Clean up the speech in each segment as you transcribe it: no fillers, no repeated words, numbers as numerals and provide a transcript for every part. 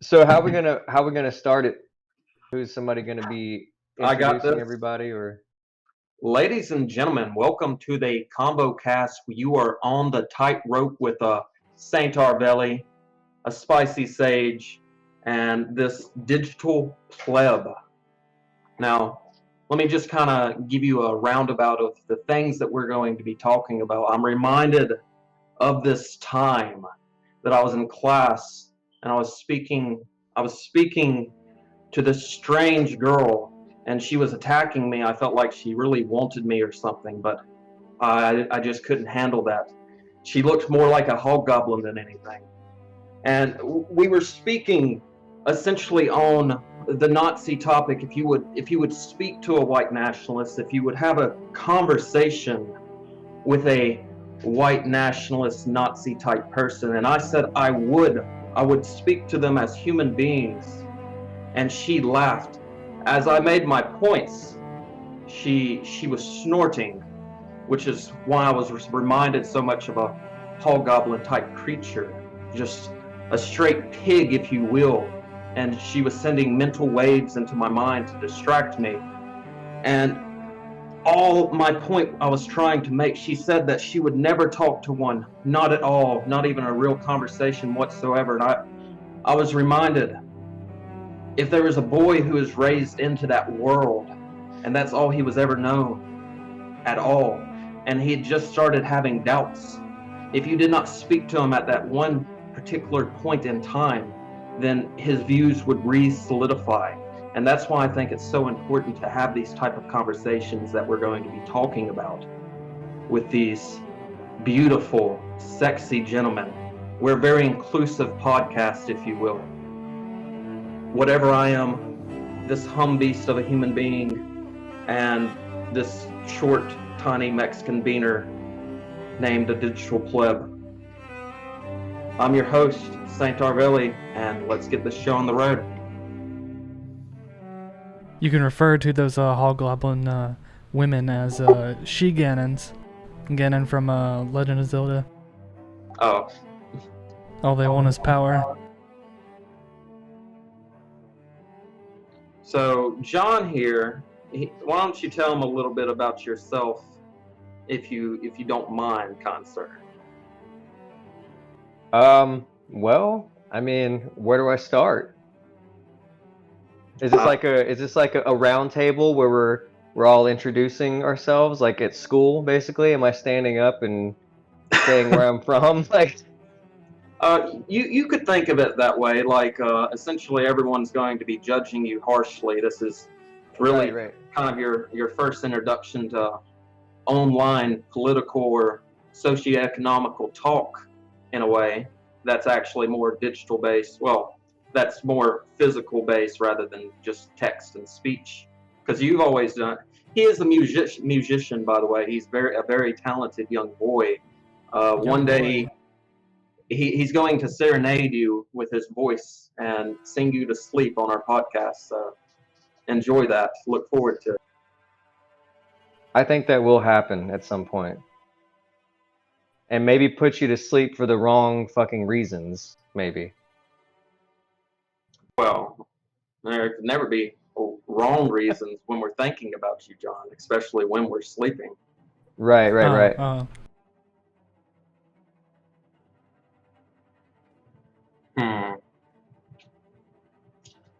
So how we gonna start it? Who's somebody gonna be I got introducing this. everybody or Ladies and gentlemen, welcome to the Convo-Cast. You are on the tightrope with a Saint Arvelli, a spicy sage, and this digital pleb. Now, let me just kind of give you a roundabout of the things that we're going to be talking about. I'm reminded of this time that I was in class and I was speaking to this strange girl, and she was attacking me. I felt like she really wanted me or something, but I just couldn't handle that. She looked more like a hobgoblin than anything. And we were speaking essentially on the Nazi topic. If you would speak to a white nationalist, if you would have a conversation with a white nationalist Nazi type person, and I said I would speak to them as human beings, and she laughed. As I made my points, she was snorting, which is why I was reminded so much of a hobgoblin type creature, just a straight pig, if you will. And she was sending mental waves into my mind to distract me. And all my point I was trying to make, she said that she would never talk to one, not at all, not even a real conversation whatsoever. And I was reminded, if there was a boy who was raised into that world and that's all he was ever known at all, and he had just started having doubts, if you did not speak to him at that one particular point in time, then his views would re-solidify. And that's why I think it's so important to have these type of conversations that we're going to be talking about with these beautiful, sexy gentlemen. We're a very inclusive podcast, if you will. Whatever I am, this humbeast of a human being, and this short, tiny Mexican beaner named a digital pleb. I'm your host, Saint Arvelli, and let's get this show on the road. You can refer to those hobgoblin women as she-Ganons. Ganon from Legend of Zelda. Oh, All they want is power. so John here, why don't you tell him a little bit about yourself, if you don't mind, kind sir? well, I mean, where do I start? Is this like a round table where we're all introducing ourselves like at school basically? Am I standing up and saying where I'm from? Like You could think of it that way, like essentially everyone's going to be judging you harshly. This is really right. kind of your first introduction to online political or socioeconomical talk, in a way that's actually more digital based. Well, that's more physical based rather than just text and speech. Because you've always done. He is a musician, by the way. He's a very talented young boy. One day he's going to serenade you with his voice and sing you to sleep on our podcast. So enjoy that. Look forward to it. I think that will happen at some point. And maybe put you to sleep for the wrong fucking reasons, maybe. Well, there could never be wrong reasons when we're thinking about you, John, especially when we're sleeping. Right. Hmm.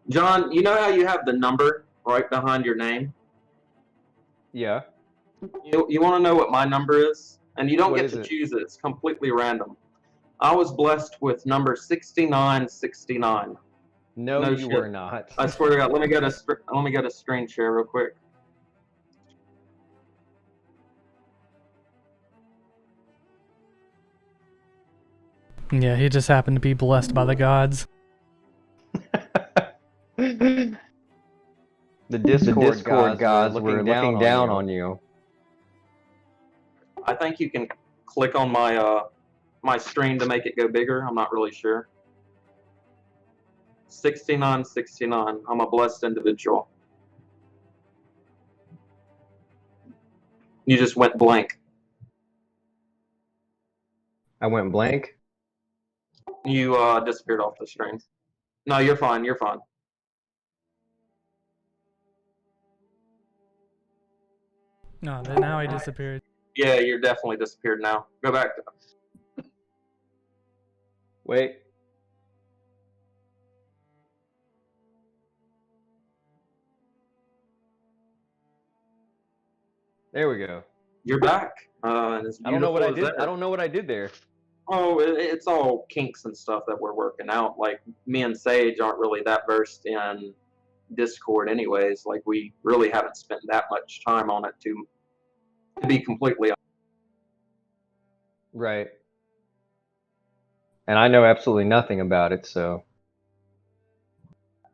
John, you know how you have the number right behind your name? Yeah. You want to know what my number is? And you don't What get is to it? choose it. It's completely random. I was blessed with number 6969. No, No you shit. were not. I swear to God. Let me get a screen share real quick. Yeah, he just happened to be blessed by the gods. The Discord gods were looking down on you. I think you can click on my screen to make it go bigger. I'm not really sure. 6969. I'm a blessed individual. You just went blank. I went blank. You disappeared off the screen. No, you're fine. You're fine. No, now he disappeared. Yeah, you're definitely disappeared now. Go back to. Wait. There we go. You're back. And it's I don't know what I beautiful as did. I ever. don't know what I did there. Oh, it's all kinks and stuff that we're working out. Like me and Sage aren't really that versed in Discord, anyways. Like we really haven't spent that much time on it to be completely. Right. And I know absolutely nothing about it, so.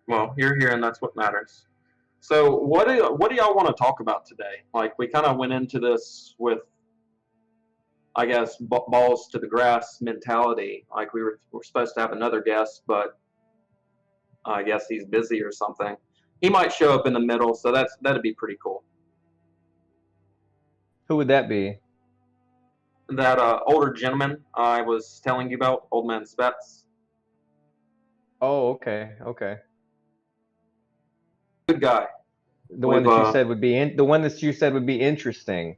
Well, you're here, and that's what matters. So, what do y'all want to talk about today? Like we kind of went into this with, I guess, balls to the grass mentality. Like we're supposed to have another guest, but I guess he's busy or something. He might show up in the middle, so that'd be pretty cool. Who would that be? That older gentleman I was telling you about, old man Spets. Oh, okay, okay. Good guy. The one that you said would be the one that you said would be interesting.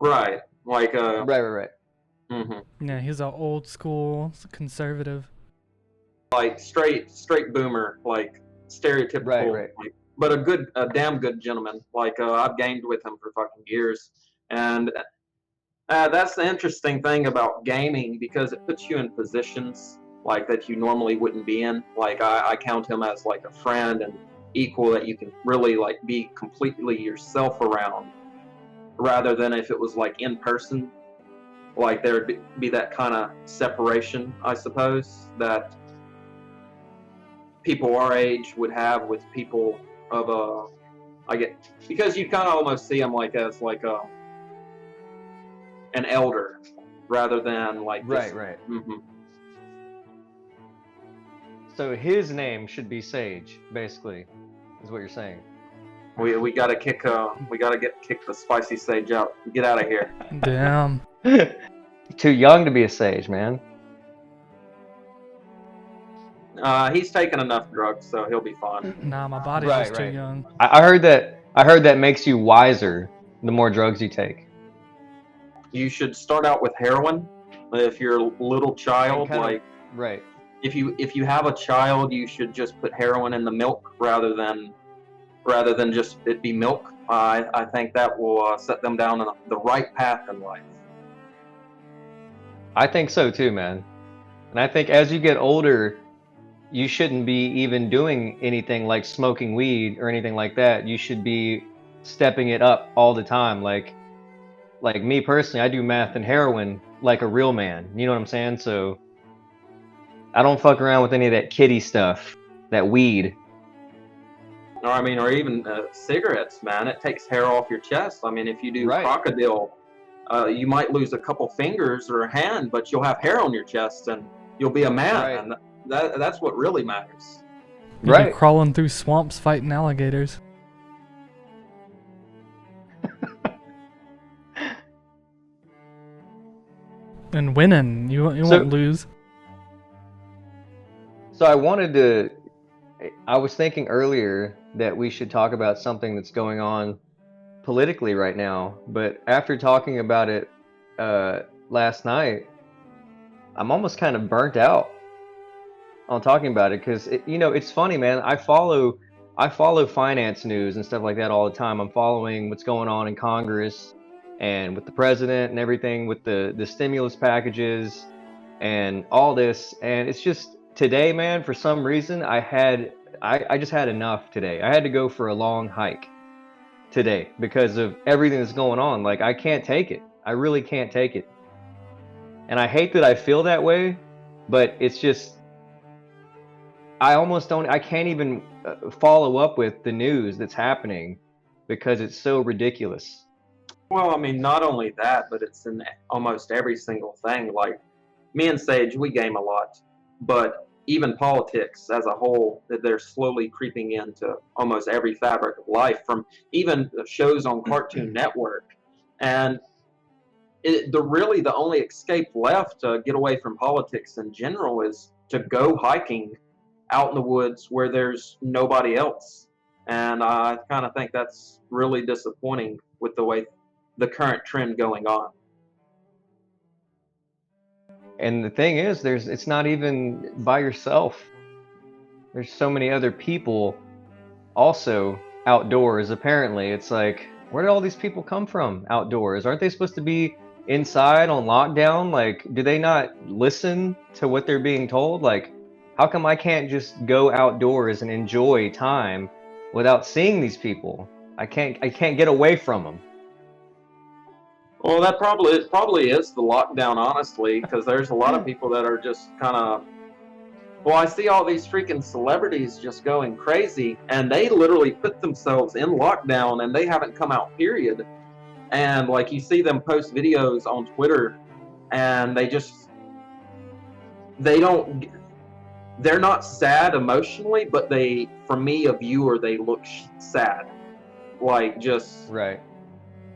Right. Like Right. Mm-hmm. Yeah, he's an old school conservative. Like straight boomer, like stereotypical, Right. like, but a damn good gentleman. Like I've gamed with him for fucking years, and that's the interesting thing about gaming because it puts you in positions like that you normally wouldn't be in. Like I count him as like a friend and equal that you can really like be completely yourself around, rather than if it was like in person. Like there would be that kind of separation, I suppose, that people our age would have with people of I get, because you kind of almost see them like as like an elder rather than like just, Right. Mm-hmm. So his name should be Sage, basically, is what you're saying. We gotta kick the spicy Sage out. Get out of here. Damn. Too young to be a sage, man. He's taken enough drugs, so he'll be fine. Nah, my body's just too young. I heard that makes you wiser the more drugs you take. You should start out with heroin if you're a little child. Like right. If you have a child, you should just put heroin in the milk rather than just it be milk. I think that will set them down on the right path in life. I think so too, man. And I think as you get older, you shouldn't be even doing anything like smoking weed or anything like that. You should be stepping it up all the time. Like me personally, I do meth and heroin like a real man. You know what I'm saying? So I don't fuck around with any of that kiddie stuff, that weed. Or even cigarettes, man. It takes hair off your chest. I mean, if you do crocodile, you might lose a couple fingers or a hand, but you'll have hair on your chest and you'll be a man. And that's what really matters. You'll be crawling through swamps fighting alligators. And winning. You won't lose. So I was thinking earlier that we should talk about something that's going on politically right now, but after talking about it last night, I'm almost kind of burnt out on talking about it because it's funny, man. I follow finance news and stuff like that all the time. I'm following what's going on in Congress and with the president and everything, with the stimulus packages and all this, and it's just today, man, for some reason I just had enough today. I had to go for a long hike today because of everything that's going on. Like I can't take it. I really can't take it. And I hate that I feel that way, but it's just I can't even follow up with the news that's happening because it's so ridiculous. Well, I mean, not only that, but it's in almost every single thing. Like me and Sage, we game a lot, but even politics as a whole, they're slowly creeping into almost every fabric of life, from even shows on Cartoon Network. And the only escape left to get away from politics in general is to go hiking out in the woods where there's nobody else. And I kind of think that's really disappointing with the way the current trend going on. And the thing is, it's not even by yourself. There's so many other people also outdoors. Apparently, it's like, where did all these people come from outdoors? Aren't they supposed to be inside on lockdown? Like, do they not listen to what they're being told? Like, how come I can't just go outdoors and enjoy time without seeing these people? I can't get away from them. Well, that probably is the lockdown, honestly, because there's a lot of people that are just kind of. Well, I see all these freaking celebrities just going crazy, and they literally put themselves in lockdown, and they haven't come out, period. And like you see them post videos on Twitter, and they don't. They're not sad emotionally, but for me, a viewer, they look sad. Like just. Right.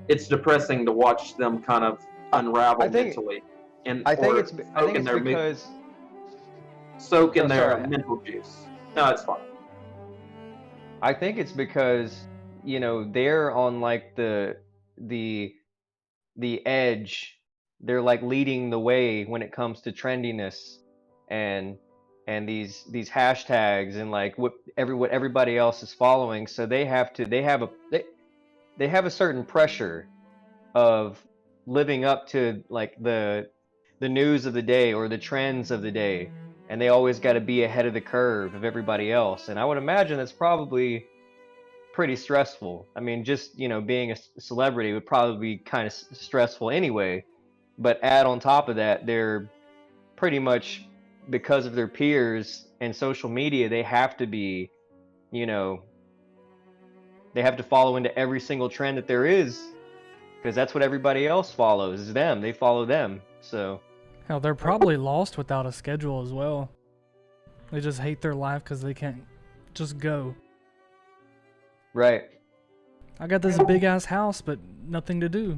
It's depressing to watch them kind of unravel mentally, and I think it's because soak in their mental juice. No, it's fine. I think it's because, you know, they're on like the edge. They're like leading the way when it comes to trendiness and these hashtags and like what everybody else is following. So they have a certain pressure of living up to like the news of the day or the trends of the day, and they always got to be ahead of the curve of everybody else. And I would imagine it's probably pretty stressful. I mean, just, you know, being a celebrity would probably be kind of stressful anyway, but add on top of that, they're pretty much, because of their peers and social media, they have to be, you know, they have to follow into every single trend that there is, because that's what everybody else follows, is them. They follow them. So Hell, they're probably lost without a schedule as well. They just hate their life because they can't just go. right. I got this big ass house, but nothing to do.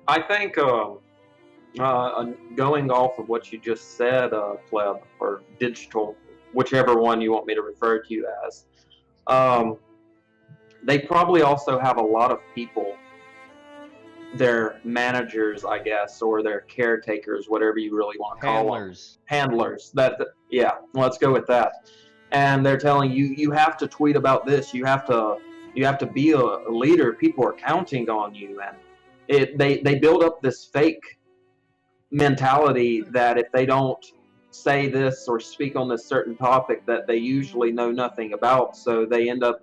I think going off of what you just said, pleb, or digital, whichever one you want me to refer to you as, they probably also have a lot of people, their managers, I guess, or their caretakers, whatever you really want to call Handlers. them. Handlers. Yeah, let's go with that. And they're telling you, you have to tweet about this. You have to be a leader. People are counting on you, and they build up this fake mentality that if they don't say this or speak on this certain topic, that they usually know nothing about. So they ended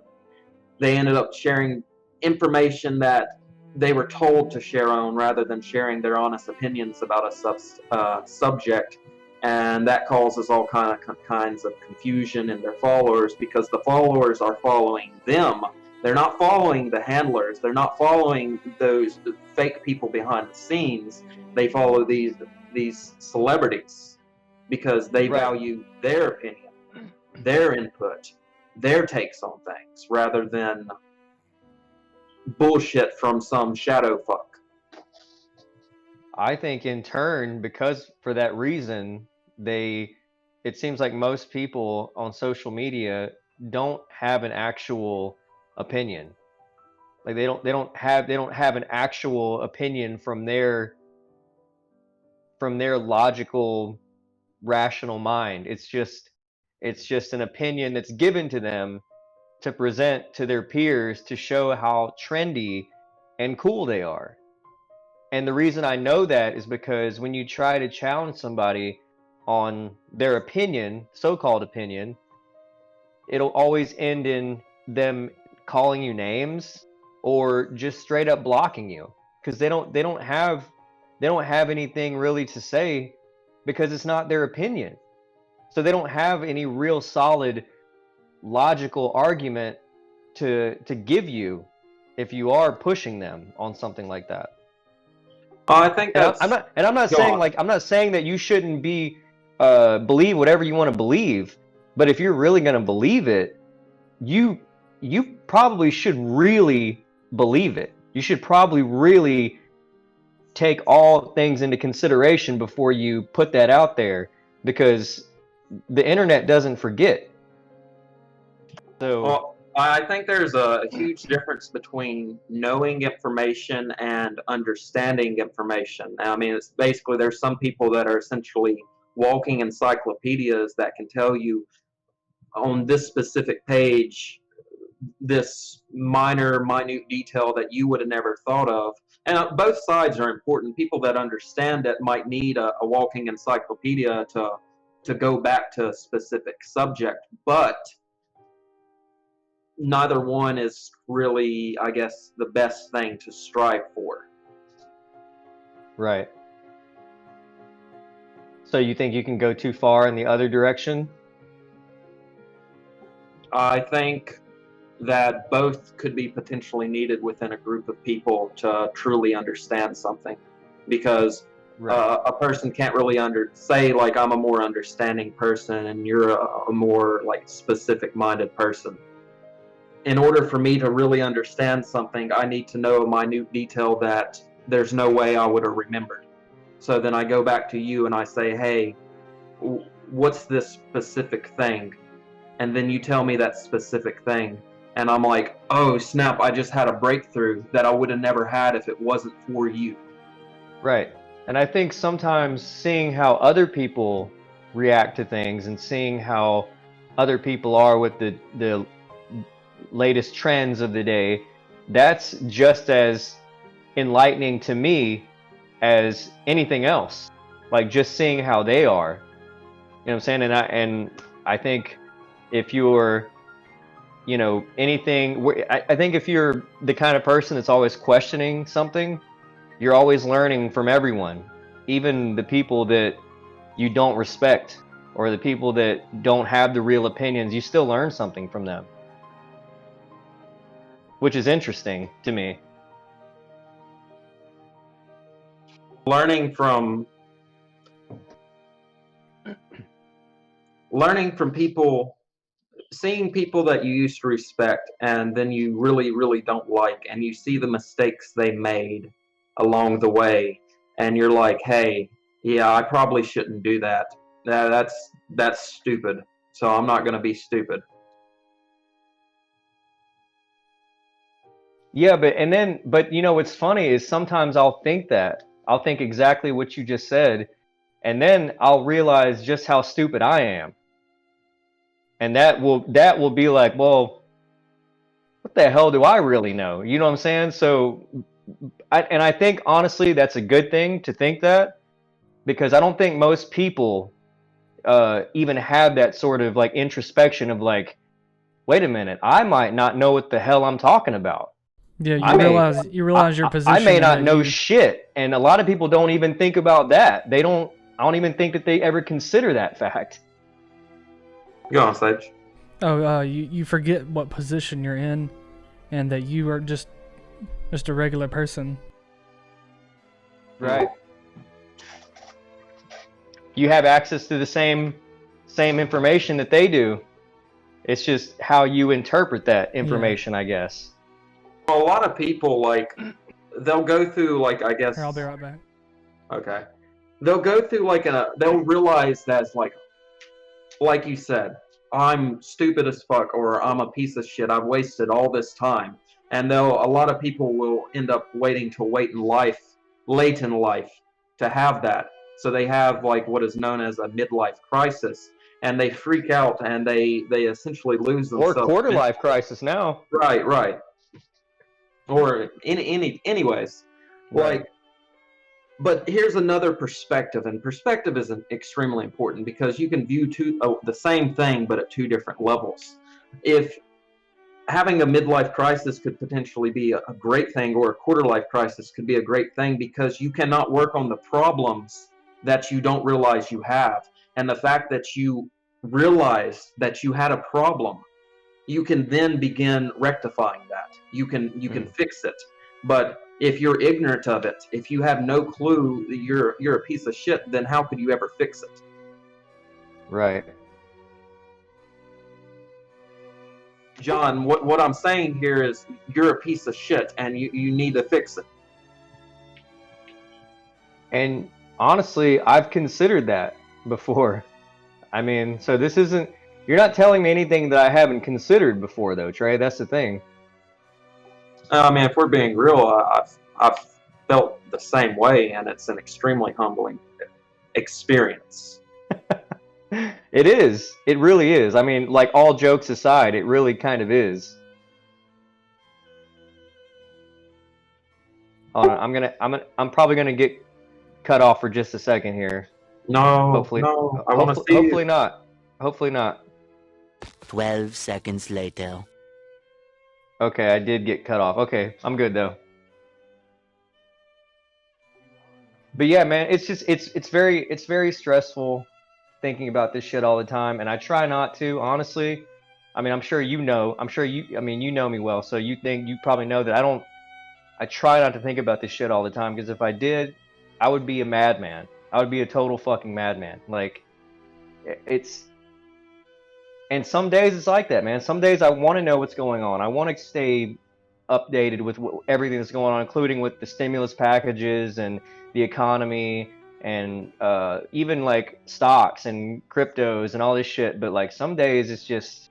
up sharing information that they were told to share on, rather than sharing their honest opinions about a subject. And that causes all kinds of confusion in their followers, because the followers are following them. They're not following the handlers. They're not following those fake people behind the scenes. They follow these celebrities because they value their opinion, their input, their takes on things, rather than bullshit from some shadow fuck. I think in turn, because for that reason, it seems like most people on social media don't have an actual opinion. Like they don't have an actual opinion from their logical, rational mind. It's just an opinion that's given to them to present to their peers to show how trendy and cool they are. And the reason I know that is because when you try to challenge somebody on their opinion, so-called opinion, it'll always end in them calling you names or just straight up blocking you, because they don't have anything really to say, because it's not their opinion. So they don't have any real solid logical argument to give you if you are pushing them on something like that. I think that's. I'm not saying I'm not saying that you shouldn't be believe whatever you want to believe, but if you're really going to believe it, you probably should really believe it. You should probably really take all things into consideration before you put that out there. because the internet doesn't forget. So Well, I think there's a huge difference between knowing information and understanding information. I mean, it's basically there's some people that are essentially walking encyclopedias that can tell you on this specific page this minute detail that you would have never thought of. And both sides are important. People that understand it might need a walking encyclopedia to go back to a specific subject, but neither one is really, I guess, the best thing to strive for. right. So you think you can go too far in the other direction? I think that both could be potentially needed within a group of people to truly understand something, because Right. a person can't really say like I'm a more understanding person and you're a more like specific minded person. In order for me to really understand something, I need to know a minute detail that there's no way I would have remembered. So then I go back to you and I say, hey, what's this specific thing? And then you tell me that specific thing. And I'm like, oh, snap, I just had a breakthrough that I would have never had if it wasn't for you. Right. And I think sometimes seeing how other people react to things and seeing how other people are with the latest trends of the day, that's just as enlightening to me as anything else. Like just seeing how they are. You know what I'm saying? And I think if you're, anything, I think if you're the kind of person that's always questioning something, you're always learning from everyone, even the people that you don't respect or the people that don't have the real opinions. You still learn something from them, which is interesting to me. Learning from people, seeing people that you used to respect and then you really, really don't like, and you see the mistakes they made along the way, and you're like, hey, yeah, I probably shouldn't do that. That's stupid. So I'm not going to be stupid. Yeah, but what's funny is sometimes I'll think exactly what you just said, and then I'll realize just how stupid I am. And that will be like, well, what the hell do I really know? You know what I'm saying? So I think honestly that's a good thing to think that, because I don't think most people even have that sort of like introspection of like, wait a minute, I might not know what the hell I'm talking about. Yeah, I may you realize your I position may and not that know you shit, and a lot of people don't even think about that. I don't even think that they ever consider that fact. Go on, Sage. you forget what position you're in, and that you are just a regular person. Right. You have access to the same information that they do. It's just how you interpret that information, I guess. Well, a lot of people, like, they'll go through, like, I guess. Here, I'll be right back. Okay. They'll go through, like, they'll realize that's, like you said, I'm stupid as fuck, or I'm a piece of shit. I've wasted all this time. And a lot of people will end up waiting to late in life, to have that. So they have, like, what is known as a midlife crisis. And they freak out and they essentially lose themselves. Or quarter life crisis now. Right. Or anyways, Right. like, but here's another perspective, and perspective is extremely important because you can view the same thing but at two different levels. If having a midlife crisis could potentially be a great thing, or a quarter life crisis could be a great thing, because you cannot work on the problems that you don't realize you have, and the fact that you realize that you had a problem, you can then begin rectifying that. You can fix it. But if you're ignorant of it, if you have no clue that you're a piece of shit, then how could you ever fix it? Right. John, what I'm saying here is you're a piece of shit and you need to fix it. And honestly, I've considered that before. I mean, so this isn't. You're not telling me anything that I haven't considered before, though, Trey. That's the thing. I mean, if we're being real, I've felt the same way, and it's an extremely humbling experience. It is. It really is. I mean, like all jokes aside, it really kind of is. Hold on, I'm probably gonna get cut off for just a second here. No, Hopefully, no, I want to see hopefully you. not. Hopefully not. 12 seconds later. Okay, I did get cut off. Okay, I'm good though. But yeah, man, it's very stressful thinking about this shit all the time, and I try not to, honestly. I mean, I'm sure you know. I mean, you know me well, so you probably know that I try not to think about this shit all the time, because if I did, I would be a madman. I would be a total fucking madman. Like, it's, and some days it's like that, man. Some days I want to know what's going on. I want to stay updated with everything that's going on, including with the stimulus packages and the economy and even like stocks and cryptos and all this shit. But like some days it's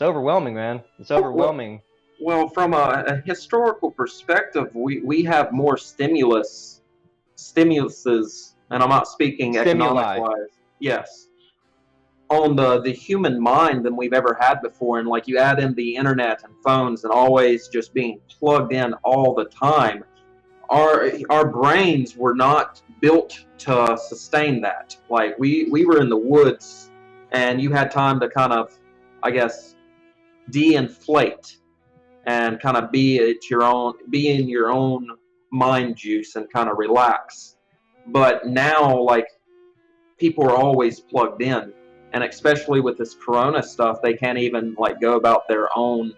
overwhelming, man. It's overwhelming. Well, from a historical perspective, we have more stimuluses, and I'm not speaking Stimuli. economic-wise. Yes, on the human mind than we've ever had before. And like you add in the internet and phones and always just being plugged in all the time, our brains were not built to sustain that. Like we were in the woods, and you had time to kind of, I guess, de-inflate and kind of be in your own mind juice and kind of relax. But now, like, people are always plugged in, and especially with this corona stuff, they can't even like go about their own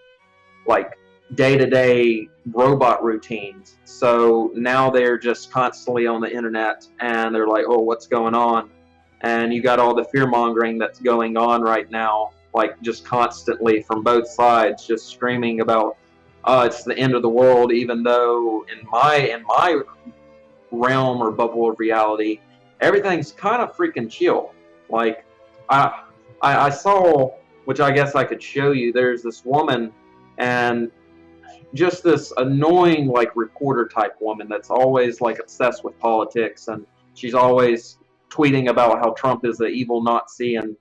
like day-to-day robot routines. So now they're just constantly on the internet, and they're like, oh, what's going on? And you got all the fear-mongering that's going on right now, like just constantly from both sides, just screaming about it's the end of the world, even though in my realm or bubble of reality, everything's kind of freaking chill. Like I saw, which I guess I could show you, there's this woman, and just this annoying like reporter type woman that's always like obsessed with politics, and she's always tweeting about how Trump is the evil Nazi, and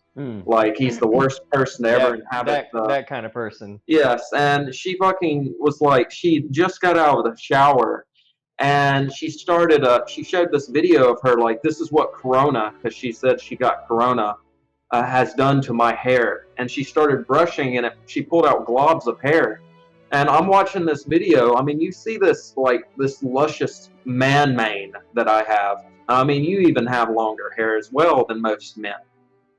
like he's the worst person to ever inhabit that kind of person. Yes, and she fucking was like, she just got out of the shower, and she showed this video of her like, this is what corona, because she said she got corona, has done to my hair. And she started brushing, and she pulled out globs of hair. And I'm watching this video. I mean, you see this like this luscious man mane that I have. I mean, you even have longer hair as well than most men.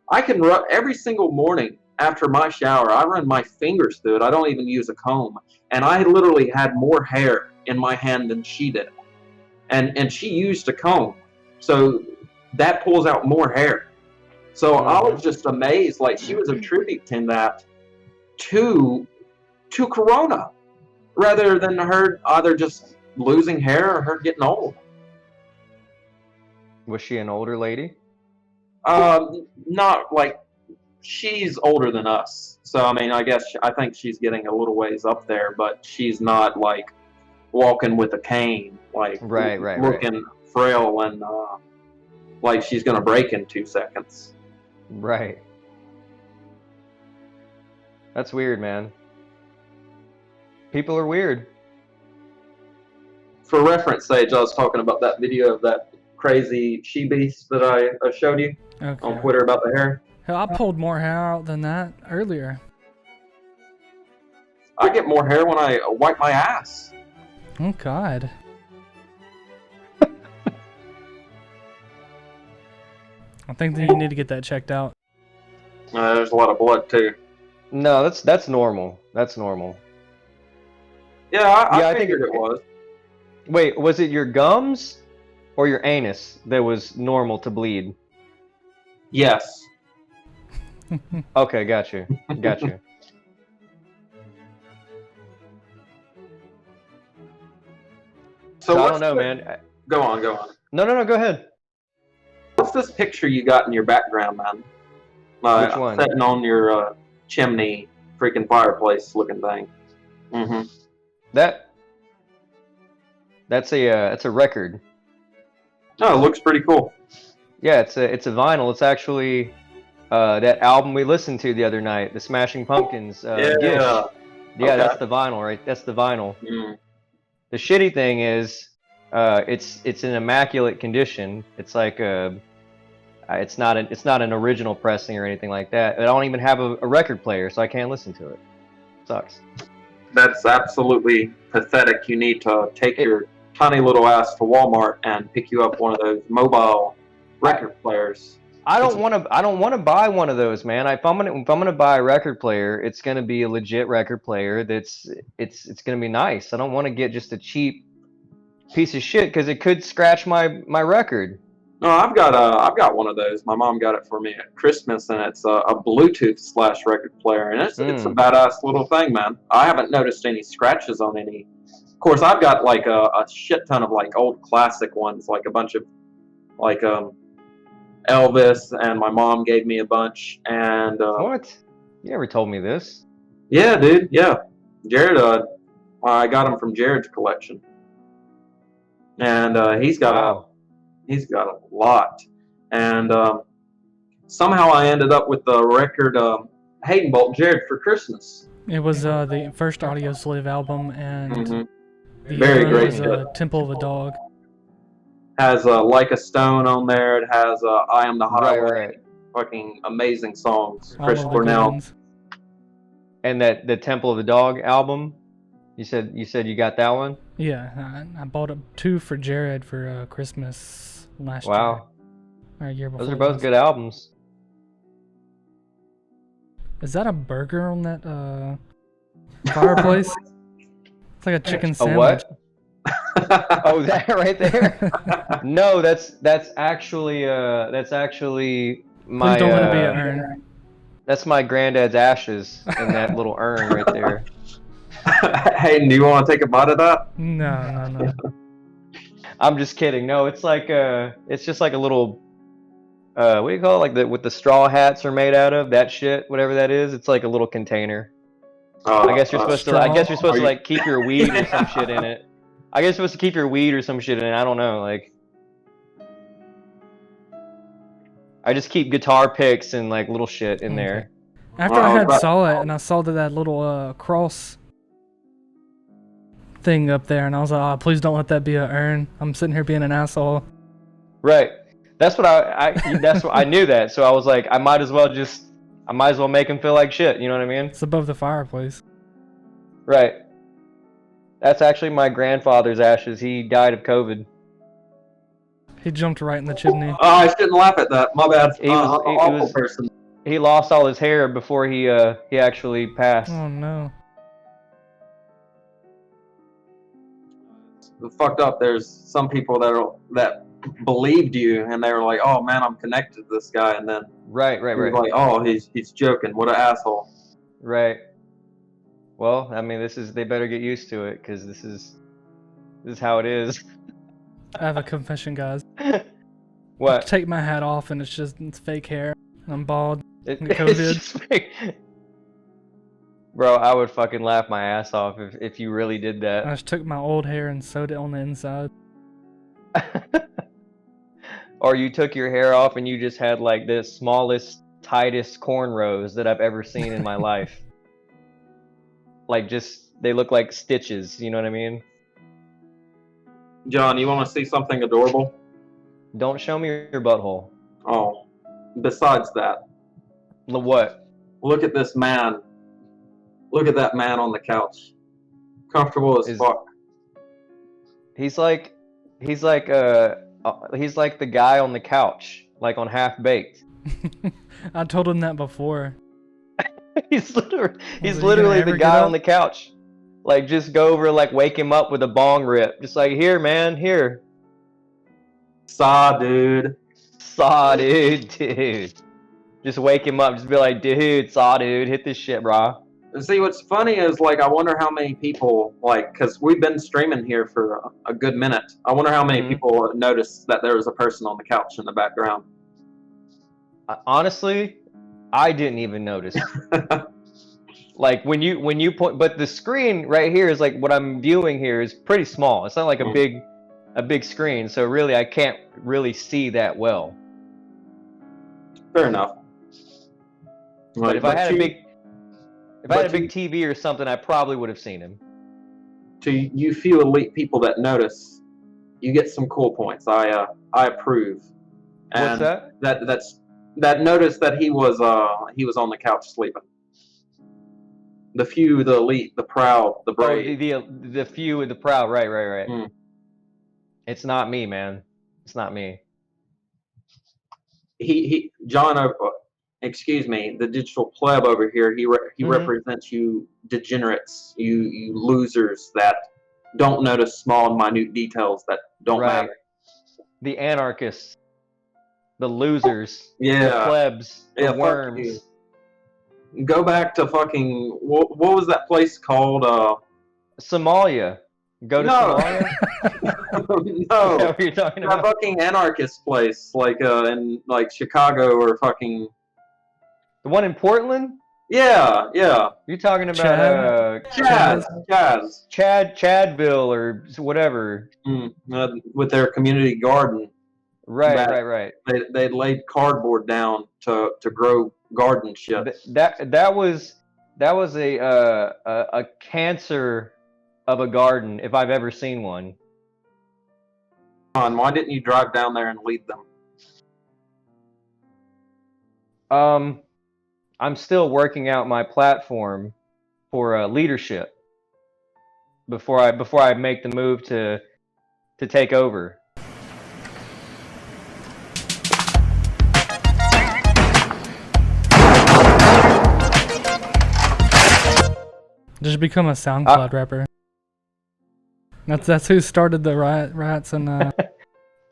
I can run every single morning after my shower. I run my fingers through it. I don't even use a comb. And I literally had more hair in my hand than she did. And she used a comb. So that pulls out more hair. So I was just amazed. Like, she was attributing that to corona rather than her either just losing hair or her getting old. Was she an older lady? Not like, she's older than us. So, I mean, I think she's getting a little ways up there, but she's not like walking with a cane, like looking frail and like she's going to break in 2 seconds. Right. That's weird, man. People are weird. For reference sake, I was talking about that video of that crazy she-beast that I showed you on Twitter about the hair. Hell, I pulled more hair out than that earlier. I get more hair when I wipe my ass. Oh, God. I think that you need to get that checked out. There's a lot of blood, too. No, that's normal. That's normal. Yeah, I figured it was. Wait, was it your gums or your anus that was normal to bleed? Yes. Okay, got you. Got you. So I don't know, man. Go on. No, go ahead. What's this picture you got in your background, man? Which one? Sitting on your chimney, freaking fireplace looking thing. Mm-hmm. That's a record. Oh, it looks pretty cool. Yeah, it's a vinyl. It's actually that album we listened to the other night, the Smashing Pumpkins, Yeah. Gish. Yeah, Okay. that's the vinyl, right? That's the vinyl. Mm. The shitty thing is, it's in immaculate condition. It's like it's not an original pressing or anything like that. I don't even have a record player, so I can't listen to it. Sucks. That's absolutely pathetic. You need to take your tiny little ass to Walmart and pick you up one of those mobile record players. I don't want to buy one of those, man. If I'm gonna buy a record player, it's gonna be a legit record player. It's gonna be nice. I don't want to get just a cheap piece of shit because it could scratch my record. No, I've got one of those. My mom got it for me at Christmas, and it's a Bluetooth / record player, and it's a badass little thing, man. I haven't noticed any scratches on any. Of course, I've got like a shit ton of like old classic ones, like a bunch of like Elvis, and my mom gave me a bunch. And What? You never told me this. Yeah, dude. Yeah, Jared. I got them from Jared's collection, and he's got a lot. And somehow I ended up with the record Hayden Bolt Jared for Christmas. It was the first Audio Slave album, and the Very other great was Temple of a Dog. Has Like a Stone on there. It has I Am the Highway. Right. Fucking amazing songs. All Chris of the Cornell. good ones. And that the Temple of the Dog album. You said you got that one. Yeah, I bought two for Jared for Christmas last year. Wow. Or a year before. Those are both good albums. Is that a burger on that fireplace? It's like a chicken A sandwich. what? Oh, that right there? No, that's actually my. Please don't let it be an urn. That's my granddad's ashes in that little urn right there. Hayden, do you want to take a bite of that? No. I'm just kidding. No, it's like it's just like a little what do you call it? Like with the straw hats are made out of that shit, whatever that is. It's like a little container. I guess you're supposed to. I guess you're supposed to like keep your weed or some shit in it. I guess you're supposed to keep your weed or some shit in it. I don't know. Like, I just keep guitar picks and like little shit in there. After I had saw it, and I saw that little cross thing up there, and I was like, oh, please don't let that be an urn. I'm sitting here being an asshole. Right. That's what that's what I knew that. So I was like, I might as well make him feel like shit. You know what I mean? It's above the fireplace. Right. That's actually my grandfather's ashes. He died of COVID. He jumped right in the chimney. Oh, I shouldn't laugh at that. My bad. He was I'm an awful person. He lost all his hair before he actually passed. Oh no. Fucked up. There's some people that believed you, and they were like, "Oh man, I'm connected to this guy," and then Right. he was like, "Oh, he's joking. What an asshole." Right. Well, I mean, they better get used to it because this is how it is. I have a confession, guys. What? Take my hat off, and it's fake hair. I'm bald. It's COVID. just fake. Bro, I would fucking laugh my ass off if you really did I that. just took my old hair and sewed it on the inside. Or you took your hair off and you just had like the smallest, tightest cornrows that I've ever seen in my life. Like they look like stitches, you know what I mean? John, you want to see something adorable? Don't show me your butthole. Oh, besides that, What? look at this man. Look at that man on the couch. Comfortable as fuck. He's like the guy on the couch, like on Half Baked. I told him that before. He's literally "You the ever guy get on the couch. Like, just go over, like, wake him up with a bong rip. Just like, here, man, here. Saw, dude. Saw, dude. Just wake him up. Just be like, dude, saw, dude, hit this shit, brah. See, what's funny is, like, I wonder how many people, like, because we've been streaming here for a good minute. I wonder how many people noticed that there was a person on the couch in the background. Honestly, I didn't even notice. Like when you point, but the screen right here is like what I'm viewing here is pretty small. It's not like a big screen, so really I can't really see that well. Fair enough. But if I had a big TV or something, I probably would have seen him. To you few elite people that notice, you get some cool points. I approve. And What's that? That notice that he was on the couch sleeping. The few, the elite, the proud, the brave. Oh, the few and the proud. Right. Mm. It's not me, man. It's not me. John, excuse me, the digital pleb over here. He Mhm. represents you degenerates, you losers that don't notice small and minute details that don't matter. The anarchists, the losers, Yeah. the plebs, the Yeah, fuck worms. you. Go back to fucking what was that place called? Somalia. Go to No. Somalia. Is that No, what you're talking that about? fucking anarchist place, like in like Chicago or fucking. The one in Portland? Yeah. You're talking about Chadville or whatever. With their community garden. Right. They laid cardboard down to grow garden shit. That was a cancer of a garden if I've ever seen one. Why didn't you drive down there and lead them? I'm still working out my platform for leadership before I make the move to take over. Just become a SoundCloud rapper. That's who started the riots and.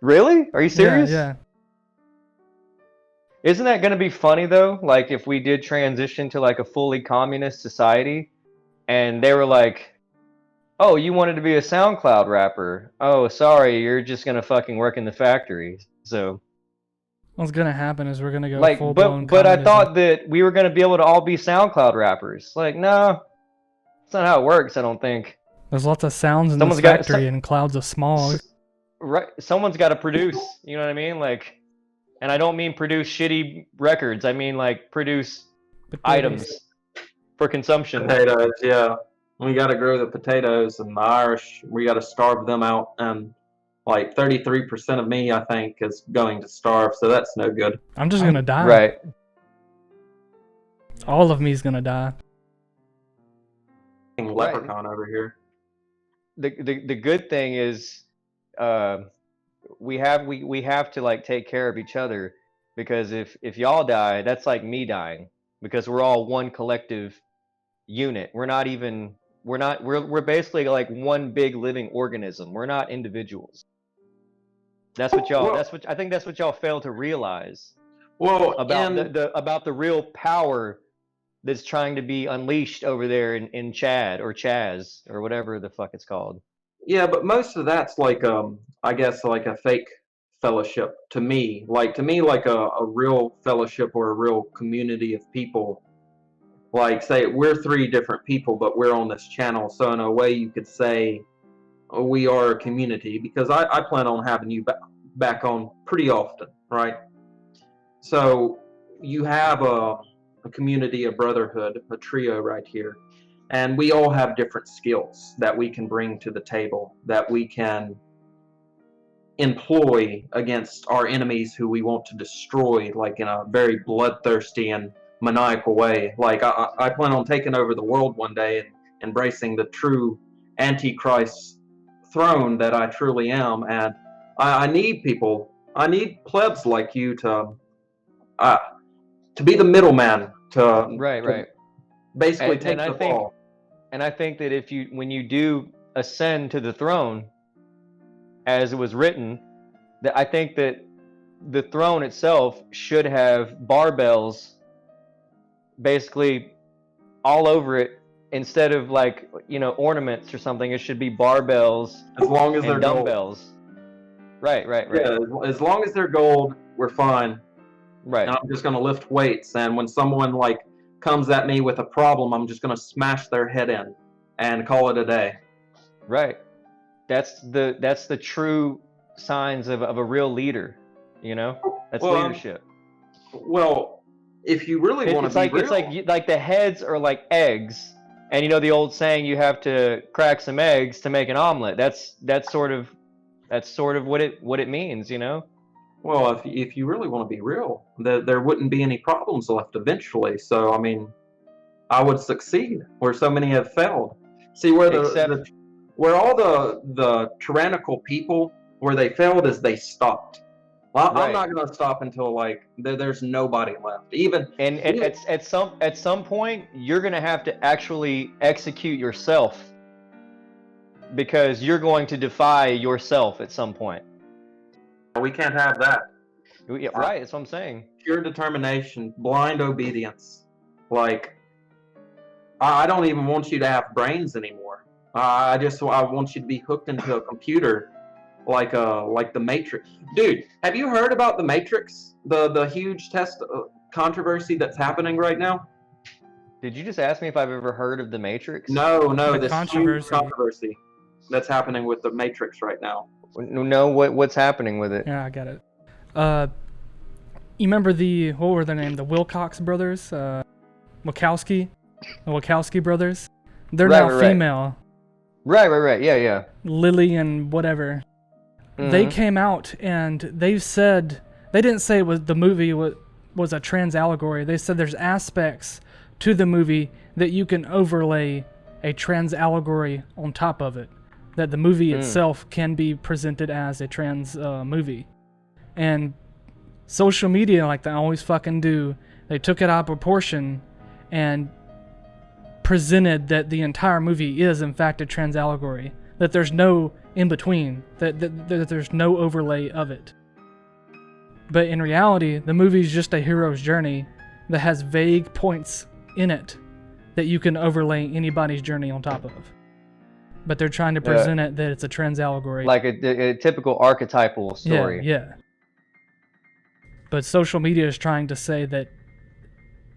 Really? Are you serious? Yeah. Isn't that going to be funny though? Like if we did transition to like a fully communist society, and they were like, "Oh, you wanted to be a SoundCloud rapper? Oh, sorry, you're just gonna fucking work in the factory." So. What's gonna happen is we're gonna go Like, full blown. but I thought that we were gonna be able to all be SoundCloud rappers. Like, no, that's not how it works. I don't think. There's lots of sounds in this factory and clouds of smog. Right, someone's got to produce. You know what I mean? Like, and I don't mean produce shitty records. I mean like produce items for consumption. Potatoes, yeah. We got to grow the potatoes, and the Irish, we got to starve them out. And like 33% of me, I think, is going to starve, so that's no good. I'm just gonna die. Right. All of me's gonna die. Leprechaun over here. The good thing is, we have to like take care of each other, because if y'all die, that's like me dying, because we're all one collective unit. We're basically like one big living organism. We're not individuals. That's what I think that's what y'all fail to realize. Well, about the real power that's trying to be unleashed over there in Chad or Chaz or whatever the fuck it's called. Yeah, but most of that's like I guess like a fake fellowship to me. Like a real fellowship or a real community of people. Like say we're three different people, but we're on this channel. So in a way you could say we are a community, because I plan on having you back on pretty often, right? So you have a community, a brotherhood, a trio right here. And we all have different skills that we can bring to the table, that we can employ against our enemies who we want to destroy, like in a very bloodthirsty and maniacal way. Like I plan on taking over the world one day and embracing the true Antichrist throne that I truly am. And I need people, I need plebs like you to be the middleman, to Right. basically take the ball. And I think that when you do ascend to the throne, as it was written, that I think that the throne itself should have barbells basically all over it, instead of like, ornaments or something. It should be barbells, as long as they're dumbbells. Gold. Right. Yeah, as long as they're gold, we're fine. Right. and I'm just going to lift weights. And when someone like comes at me with a problem, I'm just going to smash their head in and call it a day. Right. That's the true signs of a real leader. You know, that's Well, leadership. Well, if you really want to be real, It's like the heads are like eggs, and you know the old saying, you have to crack some eggs to make an omelet. That's sort of what it means, you know. well, if you really want to be real, there wouldn't be any problems left eventually. So, I mean, I would succeed where so many have failed. See, where where all the tyrannical people, where they failed is they stopped. Well, I'm Right. not going to stop until like there's nobody left. Even And at some point, you're gonna have to actually execute yourself, because you're going to defy yourself at some point. we can't have that. Yeah, right. That's what I'm saying. Pure determination, blind obedience. Like, I don't even want you to have brains anymore. I want you to be hooked into a computer, like the Matrix. Dude, have you heard about the Matrix? The huge test controversy that's happening right now. Did you just ask me if I've ever heard of the Matrix? No, The this huge controversy that's happening with the Matrix right now. No, what's happening with it? Yeah, I got it. You remember what were their name? The Wilcox brothers? Wachowski? The Wachowski brothers? They're Right, now right. female. Right. Yeah. Lily and whatever. Mhm. They came out and they said, they didn't say the movie was a trans allegory. They said there's aspects to the movie that you can overlay a trans allegory on top of it. That the movie itself can be presented as a trans movie. And social media, like they always fucking do, they took it out of proportion and presented that the entire movie is in fact a trans allegory. That there's no in between, that there's no overlay of it. But in reality, the movie is just a hero's journey that has vague points in it that you can overlay anybody's journey on top of. But they're trying to present it that it's a trans allegory. Like a typical archetypal story. Yeah. But social media is trying to say that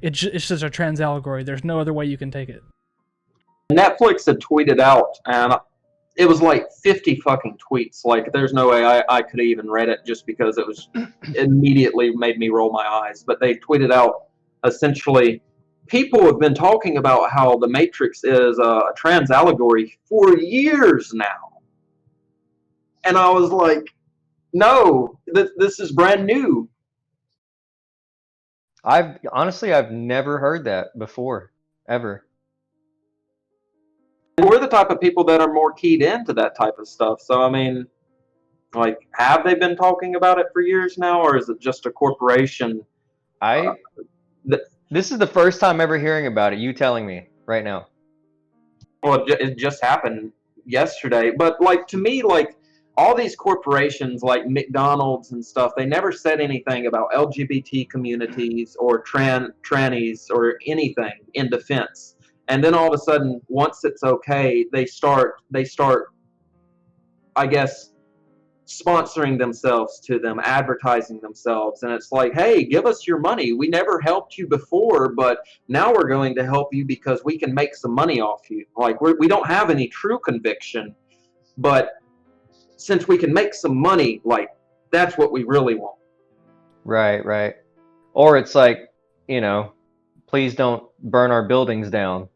it's just a trans allegory. There's no other way you can take it. Netflix had tweeted out, and it was like 50 fucking tweets. Like, there's no way I could have even read it just because it immediately made me roll my eyes. But they tweeted out, essentially, people have been talking about how the Matrix is a trans allegory for years now. And I was like, no, this is brand new. I've never heard that before, ever. We're the type of people that are more keyed into that type of stuff. So, I mean, like, have they been talking about it for years now, or is it just a corporation? This is the first time ever hearing about it. You telling me right now. Well, it just happened yesterday. But, like, to me, like, all these corporations like McDonald's and stuff, they never said anything about LGBT communities or trannies or anything in defense. And then all of a sudden, once it's okay, they start, I guess, sponsoring themselves to them, advertising themselves. And it's like, hey, give us your money. We never helped you before, but now we're going to help you because we can make some money off you. Like, we don't have any true conviction, but since we can make some money, like, that's what we really want. Right. Or it's like, you know, please don't burn our buildings down.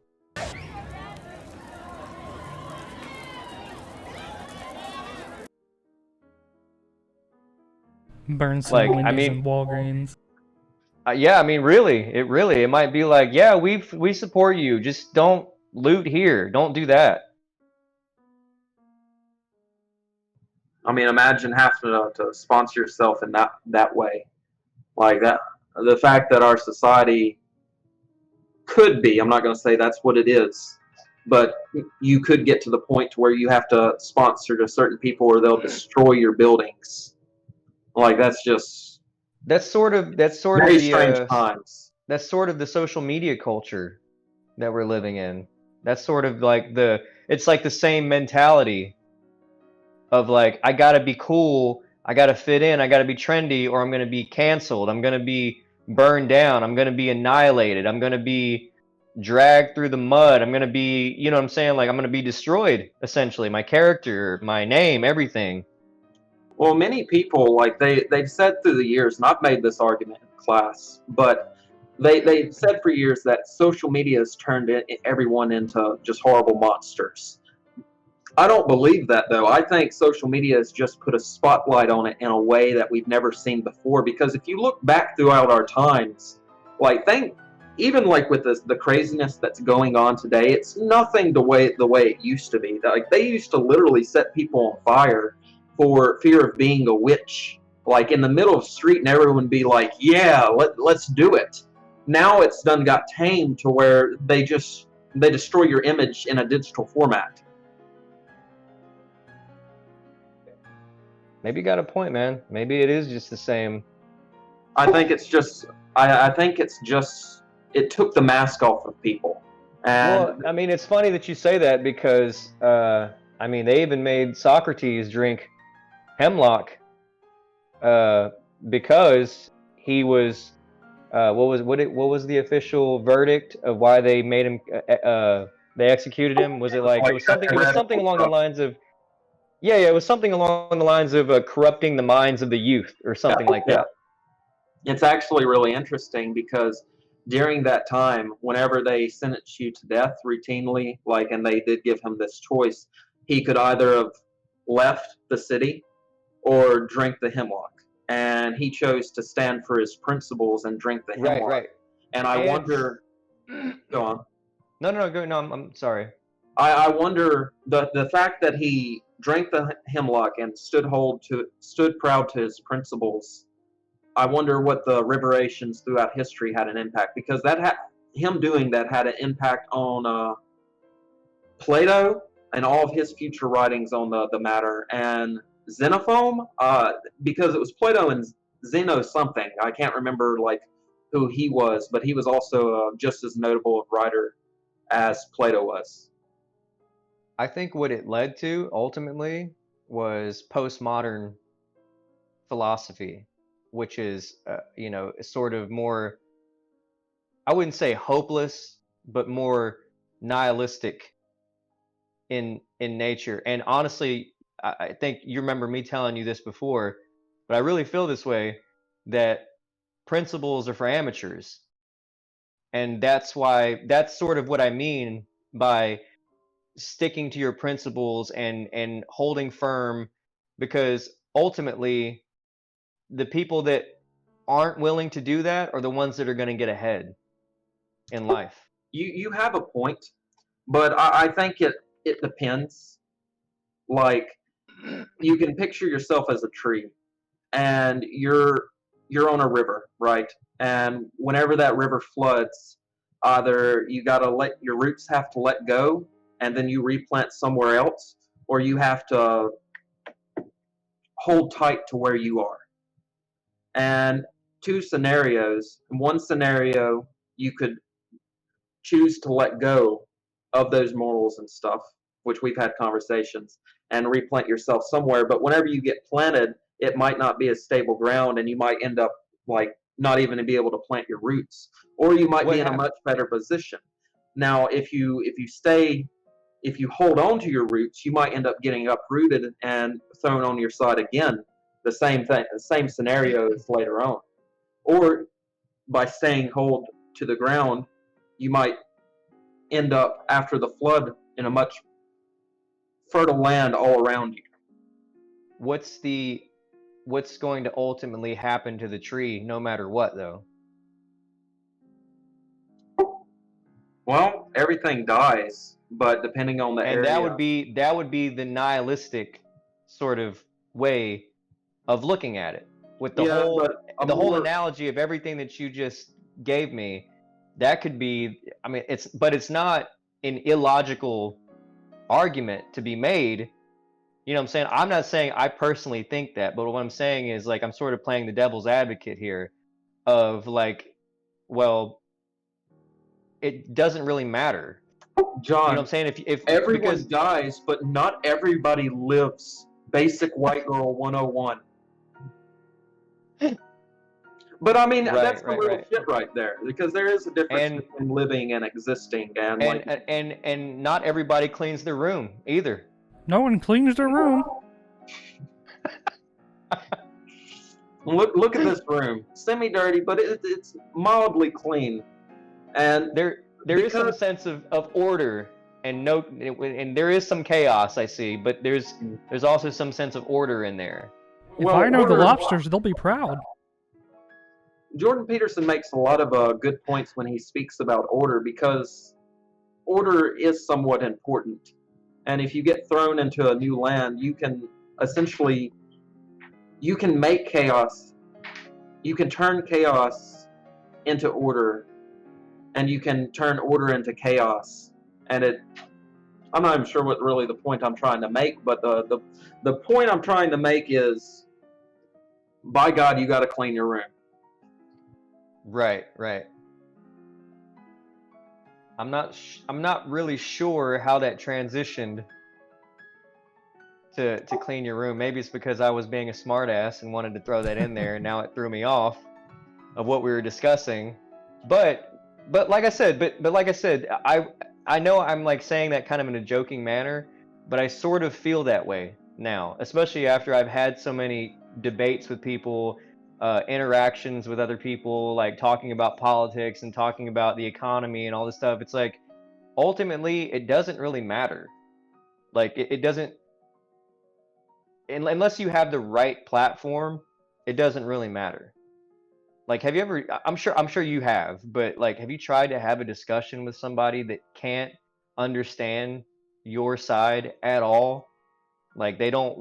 Burn some Wendy's and Walgreens. Yeah, I mean, it might be like, yeah, we support you. Just don't loot here. Don't do that. I mean, imagine having to sponsor yourself in that way, like that. The fact that our society could be, I'm not going to say that's what it is, but you could get to the point to where you have to sponsor to certain people or they'll destroy your buildings. Like, that's sort of very strange times. That's sort of the social media culture that we're living in. That's sort of like it's like the same mentality of like, I gotta be cool I got to fit in, I got to be trendy, or I'm going to be canceled, I'm going to be burned down, I'm going to be annihilated, I'm going to be dragged through the mud, I'm going to be, you know what I'm saying, like I'm going to be destroyed, essentially, my character, my name, everything. Well, many people, like they've said through the years, and I've made this argument in class, but they've said for years that social media has turned everyone into just horrible monsters. I don't believe that, though. I think social media has just put a spotlight on it in a way that we've never seen before. Because if you look back throughout our times, like even like with the craziness that's going on today, it's nothing the way it used to be. Like they used to literally set people on fire for fear of being a witch, like in the middle of the street, and everyone would be like, "Yeah, let's do it." Now it's got tamed to where they destroy your image in a digital format. Maybe you got a point, man. Maybe it is just the same. I think it's just I think it's just it took the mask off of people. And Well, I mean, it's funny that you say that because, I mean, they even made Socrates drink hemlock, because he was, what was the official verdict of why they made him, they executed him? Was it like, it was something along the lines of, yeah, it was something along the lines of corrupting the minds of the youth or something like yeah, that. it's actually really interesting because during that time, whenever they sentenced you to death routinely, like, and they did give him this choice, he could either have left the city or drink the hemlock. And he chose to stand for his principles and drink the Right, hemlock. right. And I And wonder, go on. no, go, no, I'm sorry. I wonder the fact that he drank the hemlock and stood proud to his principles. I wonder what the reverberations throughout history had an impact, because him doing that had an impact on Plato and all of his future writings on the matter, and Xenophon, because it was Plato and Zeno something. I can't remember like who he was, but he was also just as notable a writer as Plato was. I think what it led to ultimately was postmodern philosophy, which is, sort of more, I wouldn't say hopeless, but more nihilistic in nature. And honestly, I think you remember me telling you this before, but I really feel this way, that principles are for amateurs. And that's sort of what I mean by sticking to your principles and holding firm, because ultimately the people that aren't willing to do that are the ones that are going to get ahead in life. You have a point, but I think it depends. Like you can picture yourself as a tree, and you're on a river, right? And whenever that river floods, either you gotta let your roots have to let go, and then you replant somewhere else, or you have to hold tight to where you are. And two scenarios. In one scenario, you could choose to let go of those morals and stuff, which we've had conversations, and replant yourself somewhere. But whenever you get planted, it might not be a stable ground, and you might end up like not even be able to plant your roots, or you might What be in a hap- much better position. Now, if you hold on to your roots, you might end up getting uprooted and thrown on your side again. The same thing, the same scenarios later on. Or by staying hold to the ground, you might end up after the flood in a much fertile land all around you. What's going to ultimately happen to the tree no matter what, though? Well, everything dies, but depending on the And area. that would be the nihilistic sort of way of looking at it. With the Yeah, whole but a the whole more analogy of everything that you just gave me, that could be, I mean, it's not an illogical argument to be made. You know what I'm saying? I'm not saying I personally think that, but what I'm saying is, like, I'm sort of playing the devil's advocate here of like, well, it doesn't really matter. You know what John, I'm saying? If everyone because dies, but not everybody lives. Basic white girl 101. But I mean, Right, that's the right, real right. shit right there, because there is a difference And between living and existing, and like, and not everybody cleans their room either. No one cleans their room. look at this room, semi-dirty, but it's mildly clean, and There is some because sense of order and no, and there is some chaos I see, but there's also some sense of order in there. If well, I know the order, lobsters, they'll be proud. Jordan Peterson makes a lot of good points when he speaks about order, because order is somewhat important. And if you get thrown into a new land, you can essentially make chaos. You can turn chaos into order, and you can turn order into chaos. And I'm not even sure what really the point I'm trying to make, but the point I'm trying to make is, by God, you got to clean your room. Right, right. I'm not really sure how that transitioned to clean your room. Maybe it's because I was being a smartass and wanted to throw that in there, and now it threw me off of what we were discussing. But like I said, but like I said, I know I'm like saying that kind of in a joking manner, but I sort of feel that way now, especially after I've had so many debates with people, interactions with other people, like talking about politics and talking about the economy and all this stuff. It's like ultimately it doesn't really matter. Like it doesn't, unless you have the right platform, it doesn't really matter. Like, have you ever? I'm sure you have, but like, have you tried to have a discussion with somebody that can't understand your side at all? Like, they don't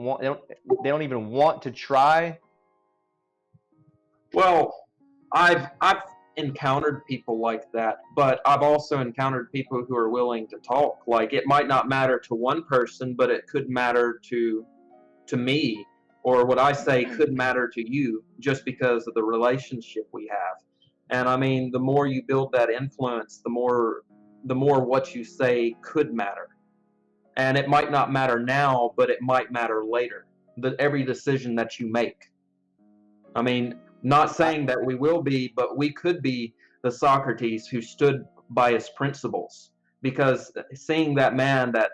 even want to try. Well, I've encountered people like that, but I've also encountered people who are willing to talk. Like, it might not matter to one person, but it could matter to me, or what I say could matter to you, just because of the relationship we have. And I mean, the more you build that influence, the more what you say could matter. And it might not matter now, but it might matter later. Every decision that you make. I mean, not saying that we will be, but we could be the Socrates who stood by his principles. Because seeing that man that,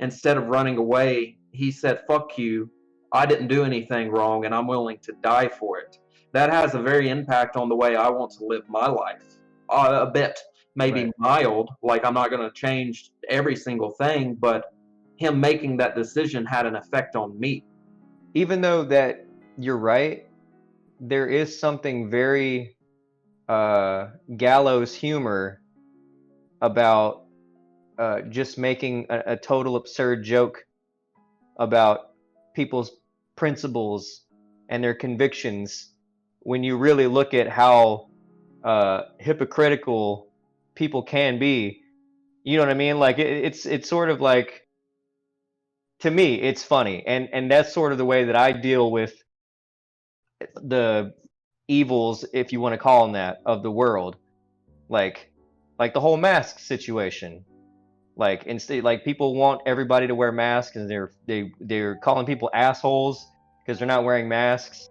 instead of running away, he said, "Fuck you, I didn't do anything wrong, and I'm willing to die for it." That has a very impact on the way I want to live my life. A bit, maybe Right. mild, like I'm not going to change every single thing, but him making that decision had an effect on me. Even though that you're right, there is something very gallows humor about just making a total absurd joke about people's principles and their convictions when you really look at how hypocritical people can be. You know what I mean? Like it's sort of like, to me it's funny, and that's sort of the way that I deal with the evils, if you want to call them that, of the world. Like the whole mask situation. Like, instead, like, people want everybody to wear masks, and they're calling people assholes because they're not wearing masks.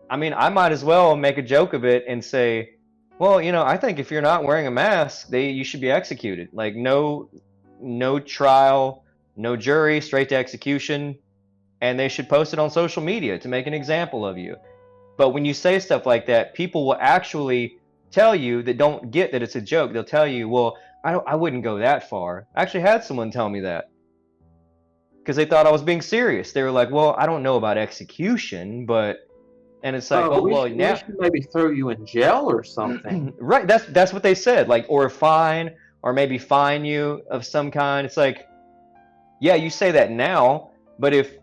I mean, I might as well make a joke of it and say, well, I think if you're not wearing a mask, you should be executed. Like, no trial, no jury, straight to execution, and they should post it on social media to make an example of you. But when you say stuff like that, people will actually tell you, that don't get that it's a joke. They'll tell you, well, I wouldn't go that far. I actually had someone tell me that because they thought I was being serious. They were like, well, I don't know about execution, but, and it's like, oh, well, We now, should maybe throw you in jail or something. right? That's what they said. Like, or a fine, or maybe fine you of some kind. It's like, yeah, you say that now, but if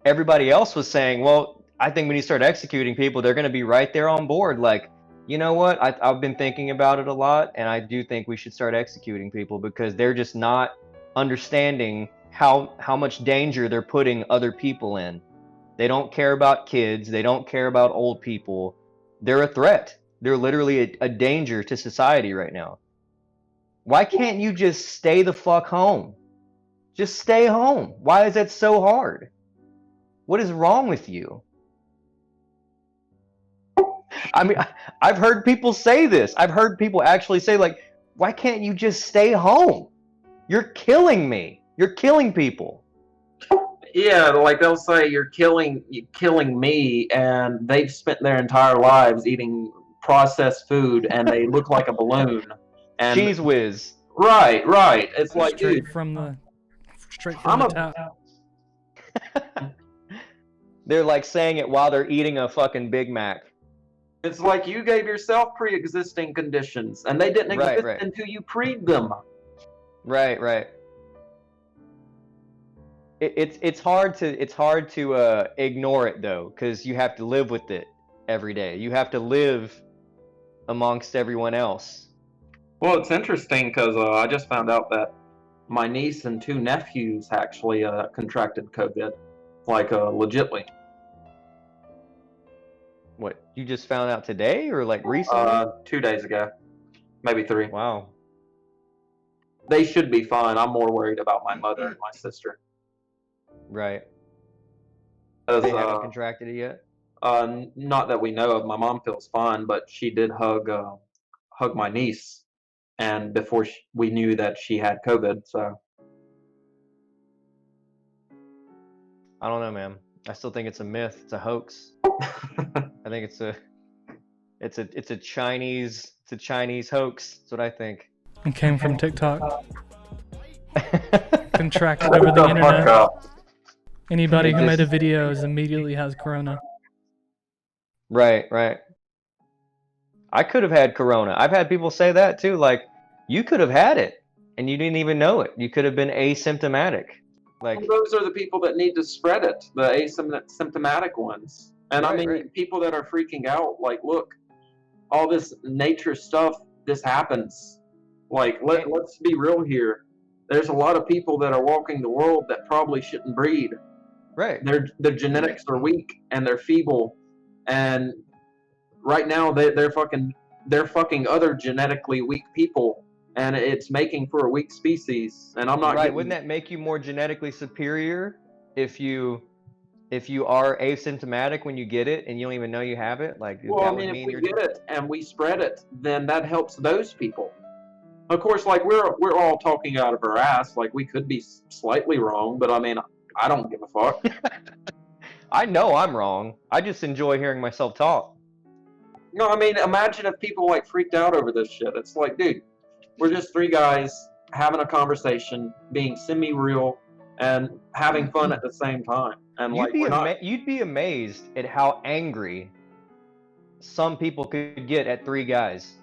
everybody else was saying, well, I think when you start executing people, they're going to be right there on board. Like, you know what? I've been thinking about it a lot, and I do think we should start executing people because they're just not understanding how much danger they're putting other people in. They don't care about kids. They don't care about old people. They're a threat. They're literally a danger to society right now. Why can't you just stay the fuck home? Just stay home. Why is that so hard? What is wrong with you? I mean, I've heard people say this. I've heard people actually say, like, why can't you just stay home? You're killing me. You're killing people. Yeah, like they'll say you're killing me, and they've spent their entire lives eating processed food, and they look like a balloon. And Cheese whiz. right. It's like, straight dude, from the I'm a tap. They're like saying it while they're eating a fucking Big Mac. It's like you gave yourself pre-existing conditions, and they didn't exist Right. until you preed them. Right. It's hard to ignore it though, because you have to live with it every day. You have to live amongst everyone else. Well, it's interesting because I just found out that my niece and 2 nephews actually contracted COVID, like legitly. What, you just found out today or like recently? 2 days ago, maybe 3. Wow. They should be fine. I'm more worried about my mother and my sister. Right. 'Cause, They haven't contracted it yet? not that we know of. My mom feels fine, but she did hug my niece, and before we knew that she had COVID. So I don't know, man. I still think it's a myth. It's a hoax. I think it's a Chinese hoax. That's what I think. It came from TikTok. Contracted over Shut the fuck internet. up. Anybody who Just- made a video immediately has corona. Right. I could have had corona. I've had people say that too. Like, you could have had it and you didn't even know it. You could have been asymptomatic. Like, Well, those are the people that need to spread it, the asymptomatic ones. And I mean, Right. people that are freaking out, like, look, all this nature stuff, this happens. Like, let's be real here. There's a lot of people that are walking the world that probably shouldn't breed. right. Their genetics are weak and they're feeble, and right now they're fucking other genetically weak people, and it's making for a weak species. And I'm not Right. getting, Wouldn't that make you more genetically superior if you are asymptomatic when you get it and you don't even know you have it? Like, well, that I would mean, if mean we you're get it and we spread it, then that helps those people. Of course, like we're all talking out of our ass, like we could be slightly wrong, but I mean, I don't give a fuck. I know I'm wrong. I just enjoy hearing myself talk. No, I mean, imagine if people like freaked out over this shit. It's like, dude, we're just 3 guys having a conversation, being semi-real, and having fun at the same time. And like, we're not. You'd be amazed at how angry some people could get at 3 guys.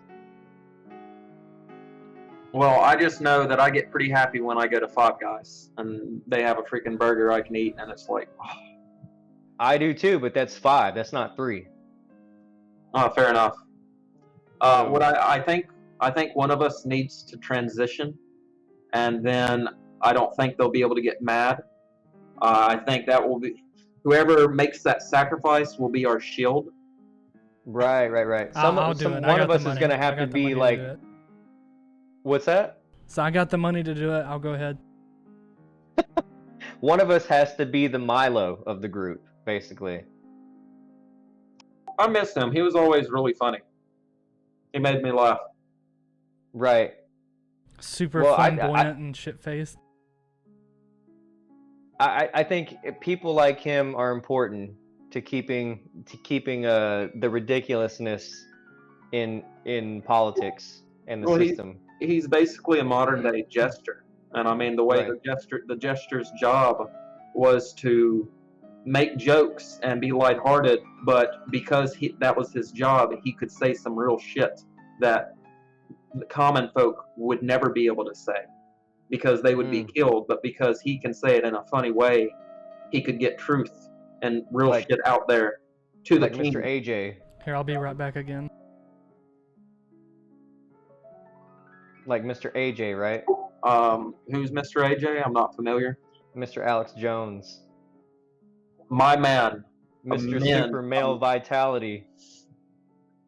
Well, I just know that I get pretty happy when I go to Five Guys and they have a freaking burger I can eat, and it's like, I do too, but that's 5. That's not 3. oh, fair enough. What I think one of us needs to transition, and then I don't think they'll be able to get mad. I think that will be whoever makes that sacrifice will be our shield. Right. I'll do it. I One got of the us is money. gonna I have to got the be money like, do it. what's that? So I got the money to do it. I'll go ahead. One of us has to be the Milo of the group, basically. I miss him. He was always really funny. He made me laugh. Right. Super Well, flamboyant and shit faced. I think people like him are important to keeping the ridiculousness in politics and the Well, system. He's basically a modern day jester, and I mean the way Right. the jester's job was to make jokes and be lighthearted, but because that was his job, he could say some real shit that the common folk would never be able to say because they would be killed. But because he can say it in a funny way, he could get truth and real shit out there to the Like king. Mr. AJ. Here, I'll be right back again. Like Mr. AJ, right? Who's Mr. AJ? I'm not familiar. Mr. Alex Jones. My man. Mr. Man. Super Male Vitality.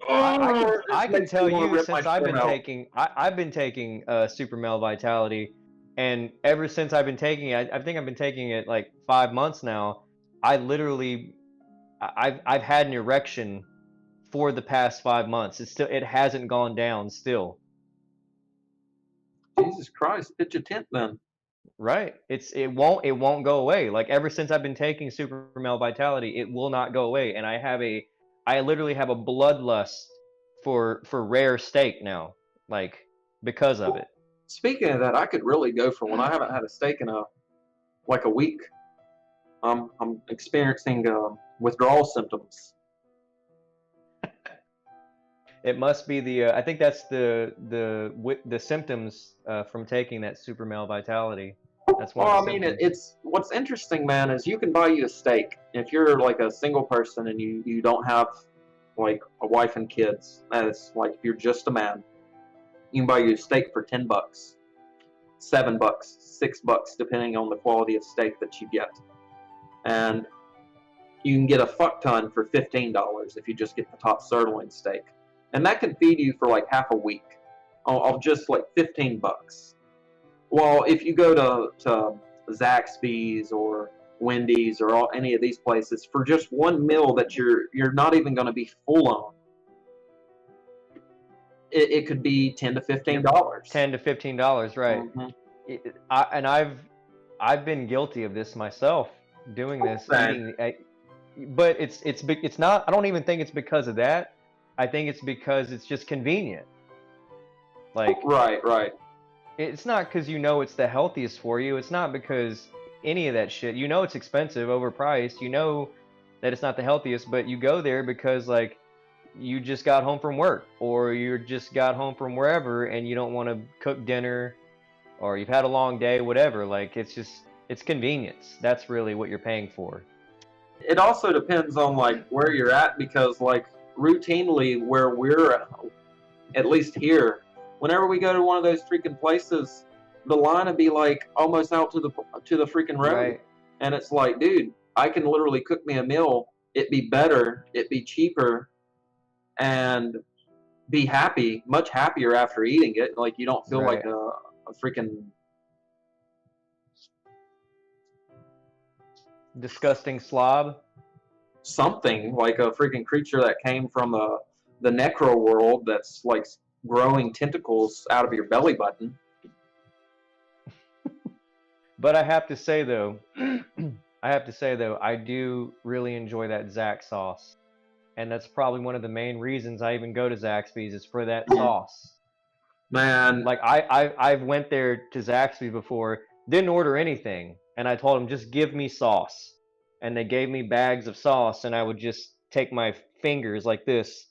I can tell you since I've been taking Super Male Vitality, and ever since I've been taking it, I think I've been taking it like 5 months now. I've had an erection for the past 5 months. It hasn't gone down still. Jesus Christ, pitch a tent then. Right. It won't go away. Like ever since I've been taking Super Male Vitality, it will not go away. And I literally have a bloodlust for rare steak now, like because of it. Speaking of that, I could really go for one. I haven't had a steak in a week. I'm experiencing withdrawal symptoms. It must be I think that's the symptoms from taking that Super Male Vitality. That's one Well, of I the mean, symptoms. it's what's interesting, man, is you can buy you a steak if you're like a single person and you don't have like a wife and kids. That's like if you're just a man, you can buy you a steak for $10, $7, $6, depending on the quality of steak that you get, and you can get a fuck ton for $15 if you just get the top sirloin steak, and that can feed you for like half a week of just like $15. Well, if you go to Zaxby's or Wendy's or any of these places for just one meal that you're not even going to be full on, it could be $10 to $15. $10 to $15, right? And I've been guilty of this myself, doing this, Same. but it's not. I don't even think it's because of that. I think it's because it's just convenient. Like Right. it's not because it's the healthiest for you. It's not because any of that shit. It's expensive, overpriced. That it's not the healthiest, but you go there because like you just got home from work or you just got home from wherever and you don't want to cook dinner or you've had a long day, whatever. Like it's convenience. That's really what you're paying for. It also depends on like where you're at, because like routinely where we're at least here, whenever we go to one of those freaking places, the line would be like almost out to the freaking road. Right. And it's like, dude, I can literally cook me a meal. It'd be better. It'd be cheaper, and be happy, much happier after eating it. Like you don't feel Right. like a freaking Disgusting slob. something, like a freaking creature that came from the necro world that's like growing tentacles out of your belly button. But I have to say though, I do really enjoy that Zax sauce. And that's probably one of the main reasons I even go to Zaxby's is for that sauce. Man, Like I've went there to Zaxby's before, didn't order anything, and I told them just give me sauce, and they gave me bags of sauce, and I would just take my fingers like this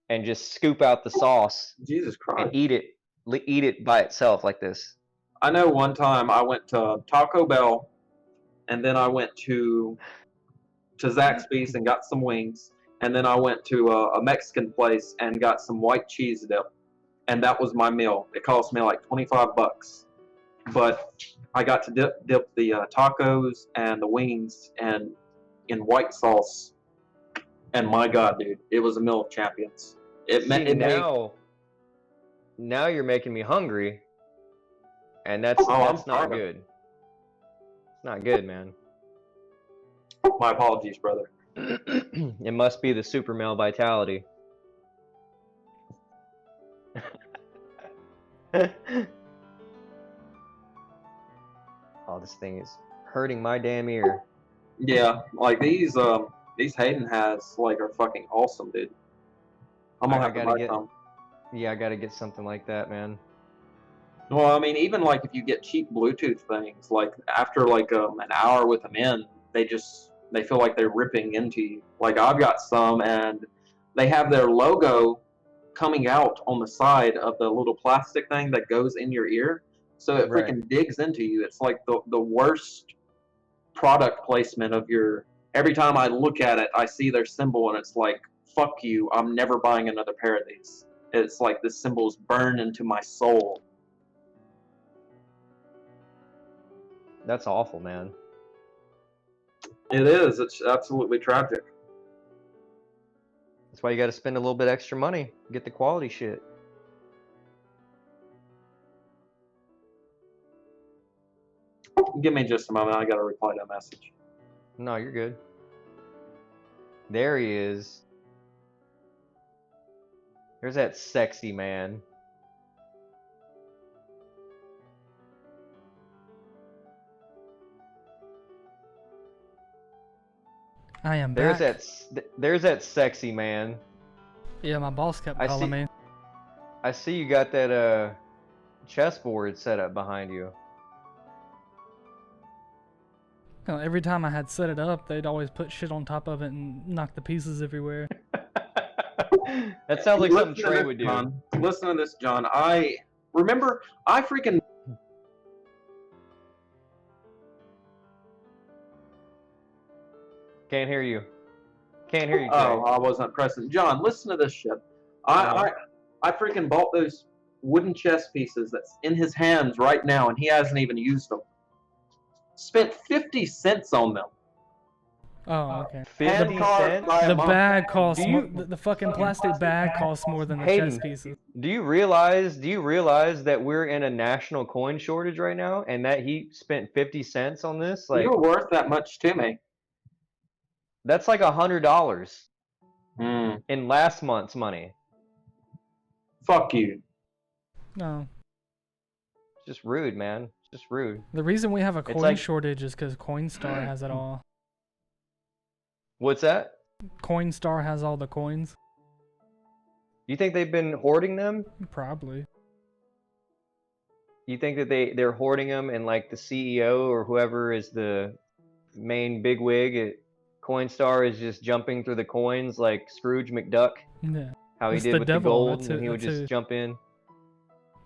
and just scoop out the sauce Jesus and Christ. eat it by itself like this. I know one time I went to Taco Bell, and then I went to Zaxby's and got some wings, and then I went to a Mexican place and got some white cheese dip, and that was my meal. It cost me like $25, but I got to dip the tacos and the wings and in white sauce, and my God, dude, it was a meal of champions. It meant See, it made. now you're making me hungry, and that's Oh, I'm not starving. good. It's not good, man. My apologies, brother. It must be the super male vitality. Oh, this thing is hurting my damn ear. Yeah, like these Hayden has like are fucking awesome, dude. I'm gonna have to buy some. Yeah, I gotta get something like that, man. Well, I mean, even like if you get cheap Bluetooth things, like after like an hour with them in, they feel like they're ripping into you. Like I've got some, and they have their logo coming out on the side of the little plastic thing that goes in your ear, so it Right. freaking digs into you. It's like the worst product placement of your. Every time I look at it, I see their symbol, and it's like, fuck you, I'm never buying another pair of these. It's like this symbol is burned into my soul. That's awful, man. It is. It's absolutely tragic. That's why you gotta spend a little bit extra money, get the quality shit. Give me just a moment. I gotta reply to a message. No, you're good. There he is. There's that sexy man. I am There's back. there's that sexy man. Yeah, my boss kept I calling see- me. I see you got that chessboard set up behind you. You know, every time I had set it up, they'd always put shit on top of it and knock the pieces everywhere. That sounds like Listen something to Trey this, would do. John. Listen to this, John. I freaking Can't hear you. Can't hear you, Trey. Oh, I wasn't present. John, listen to this shit. I freaking bought those wooden chess pieces that's in his hands right now, and he hasn't even used them. Spent 50 cents on them. Oh, okay. 50 cents? by a The month. bag costs Do more. you- The fucking plastic bag costs more than the Hayden, chess pieces. Do you realize that we're in a national coin shortage right now and that he spent 50 cents on this? Like, You're worth that much to me. that's like $100 Mm, in last month's money. fuck you. No. It's just rude, man. It's just rude. The reason we have a coin like- shortage is because Coinstar has it all. What's that? Coinstar has all the coins. You think they've been hoarding them? Probably. You think that they're hoarding them and like the CEO or whoever is the main bigwig at Coinstar is just jumping through the coins like Scrooge McDuck, Yeah. how he It's did the with devil, the gold, that's and it, he would that's just it. jump in.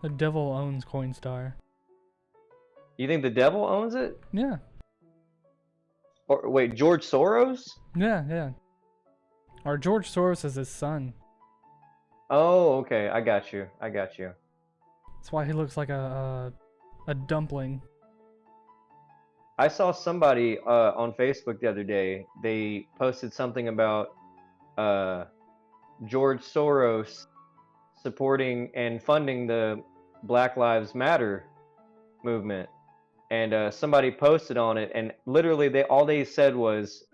The devil owns Coinstar. You think the devil owns it? Yeah. Or wait, George Soros? Yeah. Or George Soros is his son. Oh, okay. I got you. That's why he looks like a dumpling. I saw somebody on Facebook the other day. They posted something about George Soros supporting and funding the Black Lives Matter movement, and somebody posted on it, and literally all they said was,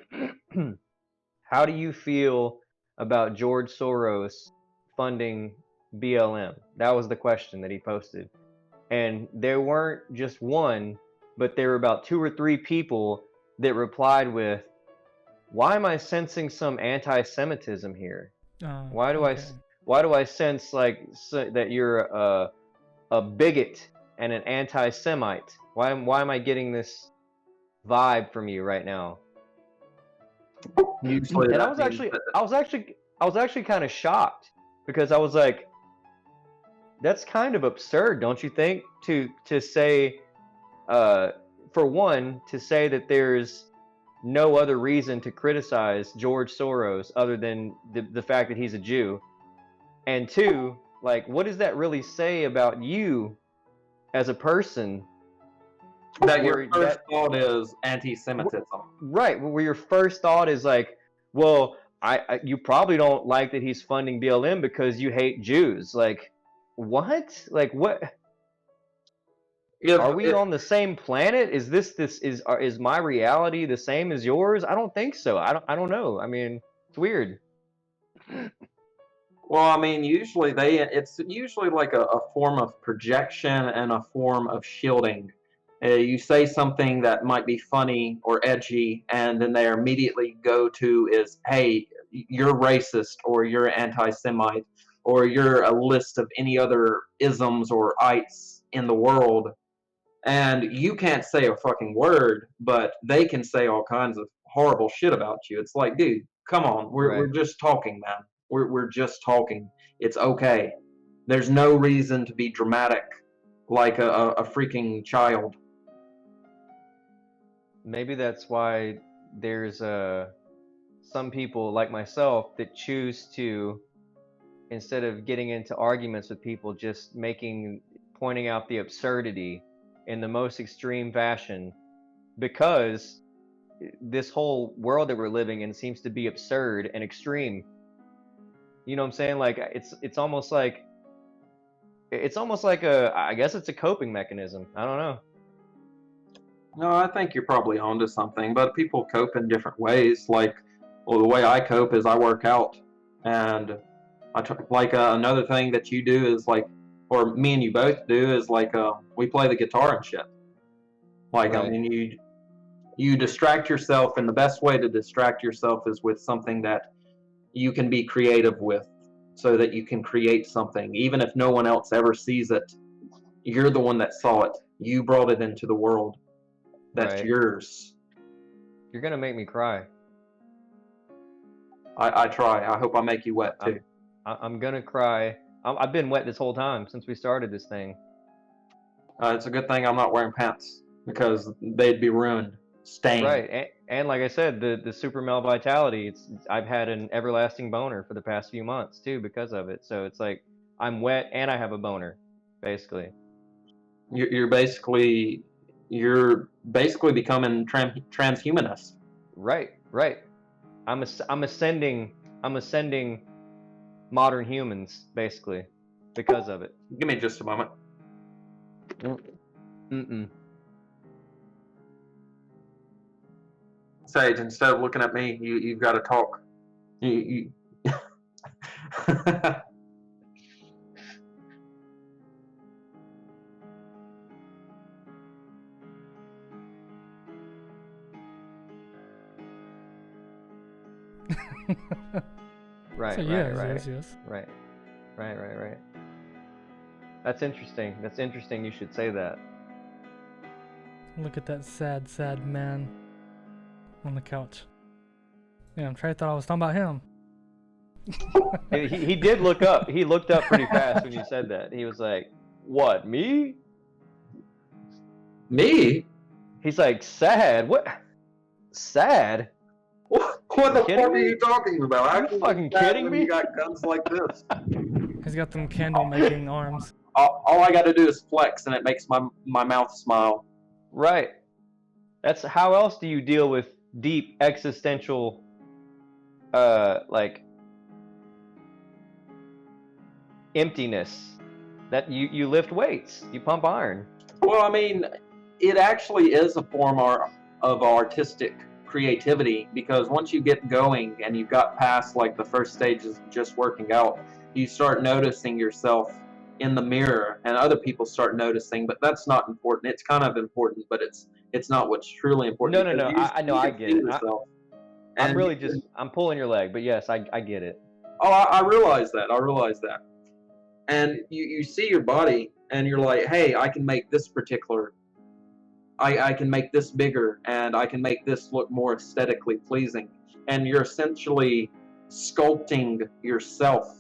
"How do you feel about George Soros funding BLM?" That was the question that he posted, and there weren't just one, but there were about 2 or 3 people that replied with, "Why am I sensing some anti-Semitism here? Why do I sense like that you're a bigot and an anti-Semite? Why am I getting this vibe from you right now?" Usually And that I was actually kind of shocked because I was like, that's kind of absurd, don't you think? To say, for one, to say that there's no other reason to criticize George Soros other than the fact that he's a Jew, and two, like, what does that really say about you as a person? that where your first thought is anti-Semitism. Right, where your first thought is like, well, you probably don't like that he's funding BLM because you hate Jews. Like, what? Like, what? Are we on the same planet? Is my reality the same as yours? I don't think so. I don't know. I mean, it's weird. Well, I mean, usually it's usually like a form of projection and a form of shielding. You say something that might be funny or edgy, and then they immediately go to is, hey, you're racist, or you're anti-Semite, or you're a list of any other isms or ites in the world. And you can't say a fucking word, but they can say all kinds of horrible shit about you. It's like, dude, come on, we're Right. just talking, man. We're just talking. It's okay. There's no reason to be dramatic like a freaking child. Maybe that's why there's some people like myself that choose to, instead of getting into arguments with people, just pointing out the absurdity in the most extreme fashion, because this whole world that we're living in seems to be absurd and extreme. You know what I'm saying? Like, it's almost like I guess it's a coping mechanism. I don't know. No, I think you're probably onto something, but people cope in different ways. Like, well, the way I cope is I work out, and Another thing that you do is like, or me and you both do is like, we play the guitar and shit. Like, I Right. mean, you distract yourself, and the best way to distract yourself is with something that you can be creative with, so that you can create something, even if no one else ever sees it. You're the one that saw it. You brought it into the world. That's Right. yours. You're gonna make me cry. I try. I hope I make you wet too. I'm gonna cry. I've been wet this whole time since we started this thing. It's a good thing I'm not wearing pants because they'd be ruined, stained. Right, and like I said, the super male vitality. I've had an everlasting boner for the past few months too because of it. So it's like I'm wet and I have a boner, basically. You're basically becoming transhumanist. Right, right. I'm ascending modern humans basically because of it. Give me just a moment. Mm-mm. Sage, instead of looking at me, you've got to talk. You... Right, So right, yes, right, yes. right. That's interesting. That's interesting. You should say that. Look at that sad, sad man on the couch. Yeah, Trey thought I was talking about him. He did look up. He looked up pretty fast when you said that. He was like, "What, me?" Me? He's like, "Sad? What? Sad? What the kidding fuck are me? you talking about? How You can fucking be sad kidding when me?" You got guns like this. He's got them candle making arms. All I got to do is flex, and it makes my mouth smile. Right. That's how else do you deal with deep existential, like emptiness? That you lift weights, you pump iron. Well, I mean, it actually is a form of artistic creativity, because once you get going and you've got past like the first stages of just working out, you start noticing yourself in the mirror, and other people start noticing. But that's not important. It's kind of important, but it's not what's truly important. No. because I know. you I can get see it. yourself. I'm And really just I'm pulling your leg, but yes, I get it. oh, I realize that. I realize that. And you see your body, and you're like, hey, I can make this particular. I can make this bigger, and I can make this look more aesthetically pleasing. And you're essentially sculpting yourself,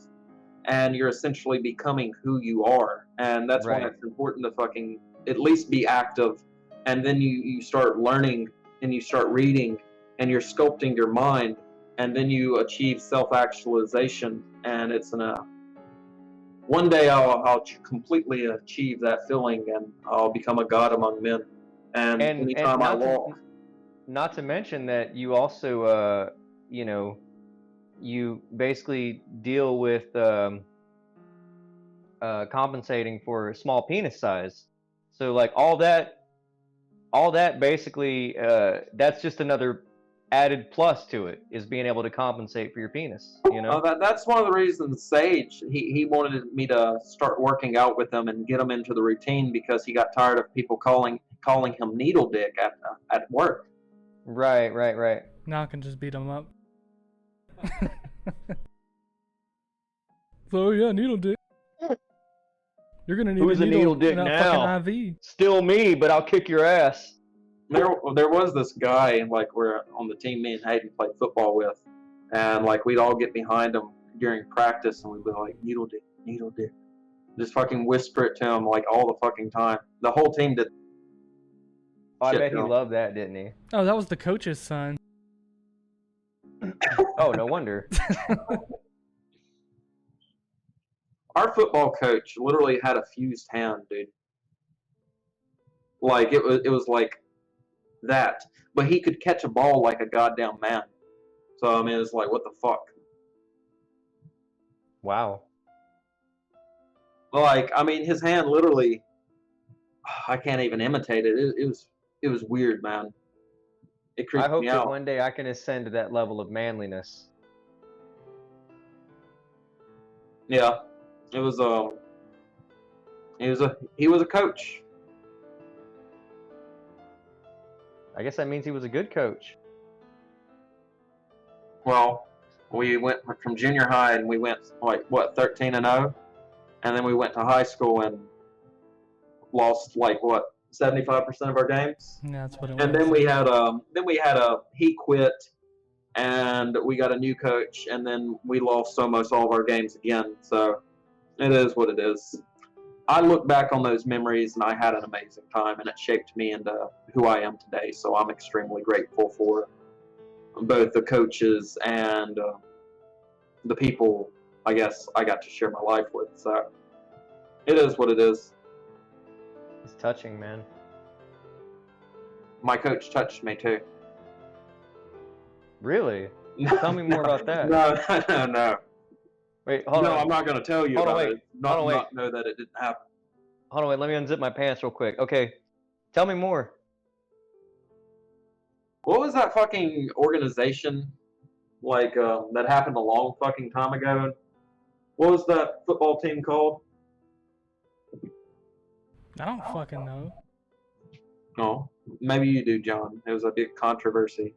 and you're essentially becoming who you are. And that's why Right. it's important to fucking at least be active. And then you start learning, and you start reading, and you're sculpting your mind, and then you achieve self-actualization. And it's one day I'll completely achieve that feeling, and I'll become a god among men. And And anytime I walk, not to mention that you also you basically deal with compensating for small penis size. So like all that basically that's just another added plus to it, is being able to compensate for your penis, you know? that's one of the reasons Sage he wanted me to start working out with him and get him into the routine, because he got tired of people calling him needle dick at work. Right. Now I can just beat him up. So yeah, needle dick. You're gonna need Who's a a needle dick and a now? fucking IV. Still me, but I'll kick your ass. There was this guy, like, we're on the team me and Hayden played football with, and like we'd all get behind him during practice, and we'd be like, needle dick, just fucking whisper it to him like all the fucking time. The whole team did. Oh, I Shit, bet he no. loved that, didn't he? Oh, that was the coach's son. Oh, no wonder. Our football coach literally had a fused hand, dude. Like it was like that, but he could catch a ball like a goddamn man. So I mean, it's like, what the fuck? Wow. Like, I mean, his hand literally, I can't even imitate it. It was weird, man. It I creeped hope me that out. one day I can ascend to that level of manliness. Yeah, it was he was a coach. I guess that means he was a good coach. Well, we went from junior high and we went like what 13-0, and then we went to high school and lost like what 75% of our games. Yeah, that's what it And was. then we had a he quit, and we got a new coach, and then we lost almost all of our games again. So it is what it is. I look back on those memories and I had an amazing time, and it shaped me into who I am today. So I'm extremely grateful for both the coaches and the people I guess I got to share my life with. So it is what it is. It's touching, man. My coach touched me too. Really? Tell me more about that. No. Wait, hold on. I'm not going to tell you Hold on, about wait. it. Not Hold on, wait. know that it didn't happen. Hold on, wait. Let me unzip my pants real quick. Okay, tell me more. What was that fucking organization like that happened a long fucking time ago? What was that football team called? I don't fucking know. No, maybe you do, John. It was a big controversy.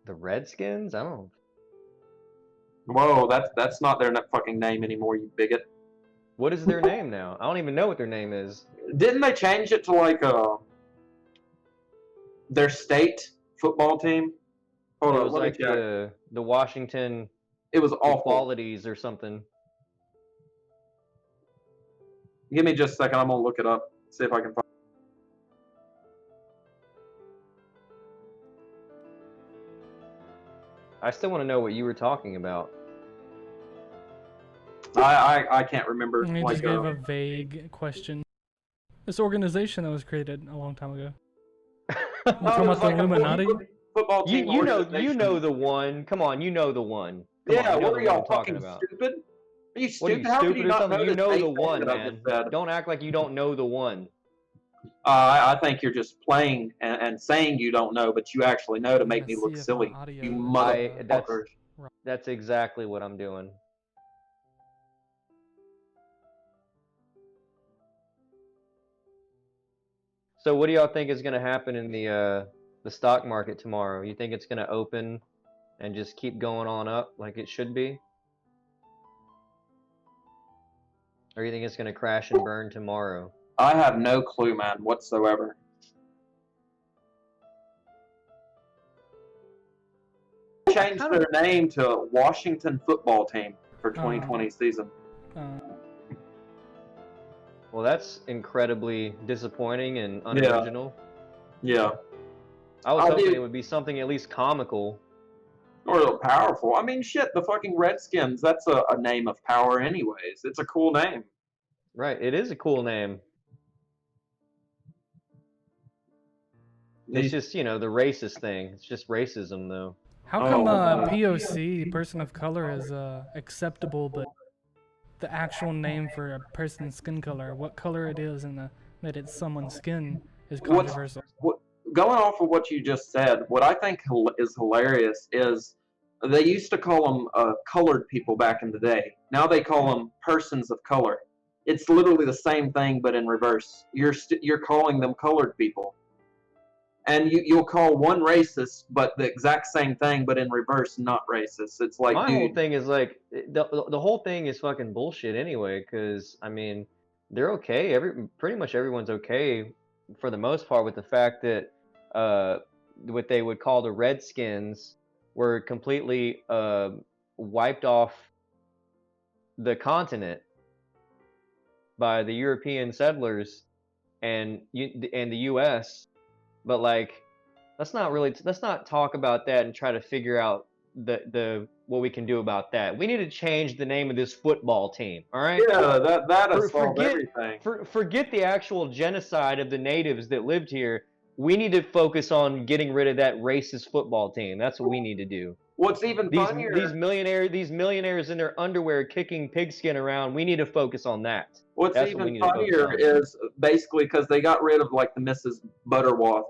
The Redskins? I don't. Whoa, that's not their fucking name anymore, you bigot. What is their name now? I don't even know what their name is. Didn't they change it to like their state football team? Hold It on, was let me like check. the Washington It was awful. Equalities or something. Give me just a second. I'm gonna look it up. See if I can find. I still want to know what you were talking about. I can't remember. You Like just gave a vague question. This organization that was created a long time ago. No, talking it about was the like a Illuminati? football team. You know organization. the one. Come on, you know the one. Come Yeah, on, you know what the are one y'all I'm talking fucking about. stupid? Are you What are stupid? you, How could stupid you or not something? know You this know fake the thing one, that I man. just said? Don't act like you don't know the one. I think you're just playing and saying you don't know, but you actually know to I'm make gonna me see look if my silly. audio You is, motherfuckers. That's exactly what I'm doing. So what do y'all think is going to happen in the stock market tomorrow? You think it's going to open and just keep going on up like it should be? Or you think it's going to crash and burn tomorrow? I have no clue, man, whatsoever. Changed their name to Washington Football Team for 2020 season. Well, that's incredibly disappointing and unoriginal. Yeah. I was hoping it would be something at least comical. Or powerful. I mean, shit, the fucking Redskins, that's a name of power anyways. It's a cool name. Right, it is a cool name. It's just, the racist thing. It's just racism, though. How come POC, person of color, is acceptable, but the actual name for a person's skin color, what color it is and that it's someone's skin, is controversial? Going off of what you just said, what I think is hilarious is they used to call them colored people back in the day. Now they call them persons of color. It's literally the same thing, but in reverse. You're calling them colored people. And you'll call one racist, but the exact same thing, but in reverse, not racist. It's like, my whole thing is like the whole thing is fucking bullshit anyway. Because I mean, they're okay. Pretty much everyone's okay for the most part with the fact that what they would call the Redskins were completely wiped off the continent by the European settlers and the U.S. But like, let's not talk about that and try to figure out the what we can do about that. We need to change the name of this football team. All right? Yeah, that solved everything. Forget the actual genocide of the natives that lived here. We need to focus on getting rid of that racist football team. That's what we need to do. What's even funnier? These millionaires in their underwear kicking pigskin around. We need to focus on that. What's even funnier is basically because they got rid of like the Mrs. Butterworth.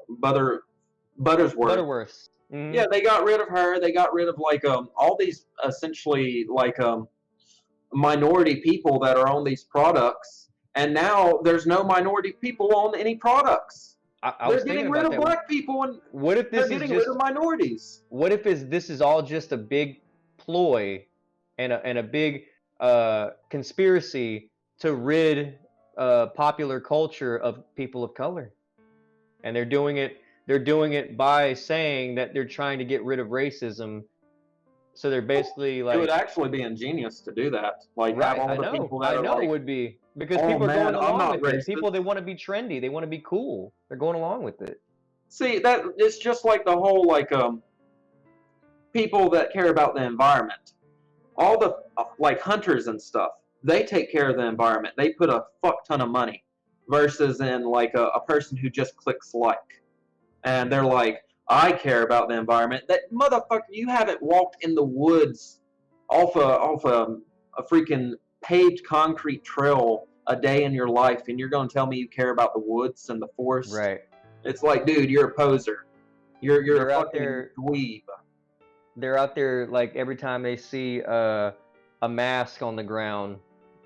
Yeah, they got rid of her. They got rid of like all these essentially like minority people that are on these products, and now there's no minority people on any products. I They're was thinking getting rid about of that. black people and What if they're this is getting rid just? of minorities. What if this is all just a big ploy and a big conspiracy to rid popular culture of people of color, and they're doing it by saying that they're trying to get rid of racism. So they're basically It would like, actually be ingenious to do that. Like have right, all the people that I are know it like, would be because oh people are man, going I'm along not with it. racist. People, they want to be trendy, they want to be cool. They're going along with it. See, that it's just like the whole like people that care about the environment. All the like hunters and stuff, they take care of the environment. They put a fuck ton of money versus in like a person who just clicks like. And they're like, I care about the environment. That motherfucker, you haven't walked in the woods off a freaking paved concrete trail a day in your life, and you're gonna tell me you care about the woods and the forest? Right. It's like, dude, you're a poser. You're They're a out fucking there. dweeb. They're out there like every time they see a mask on the ground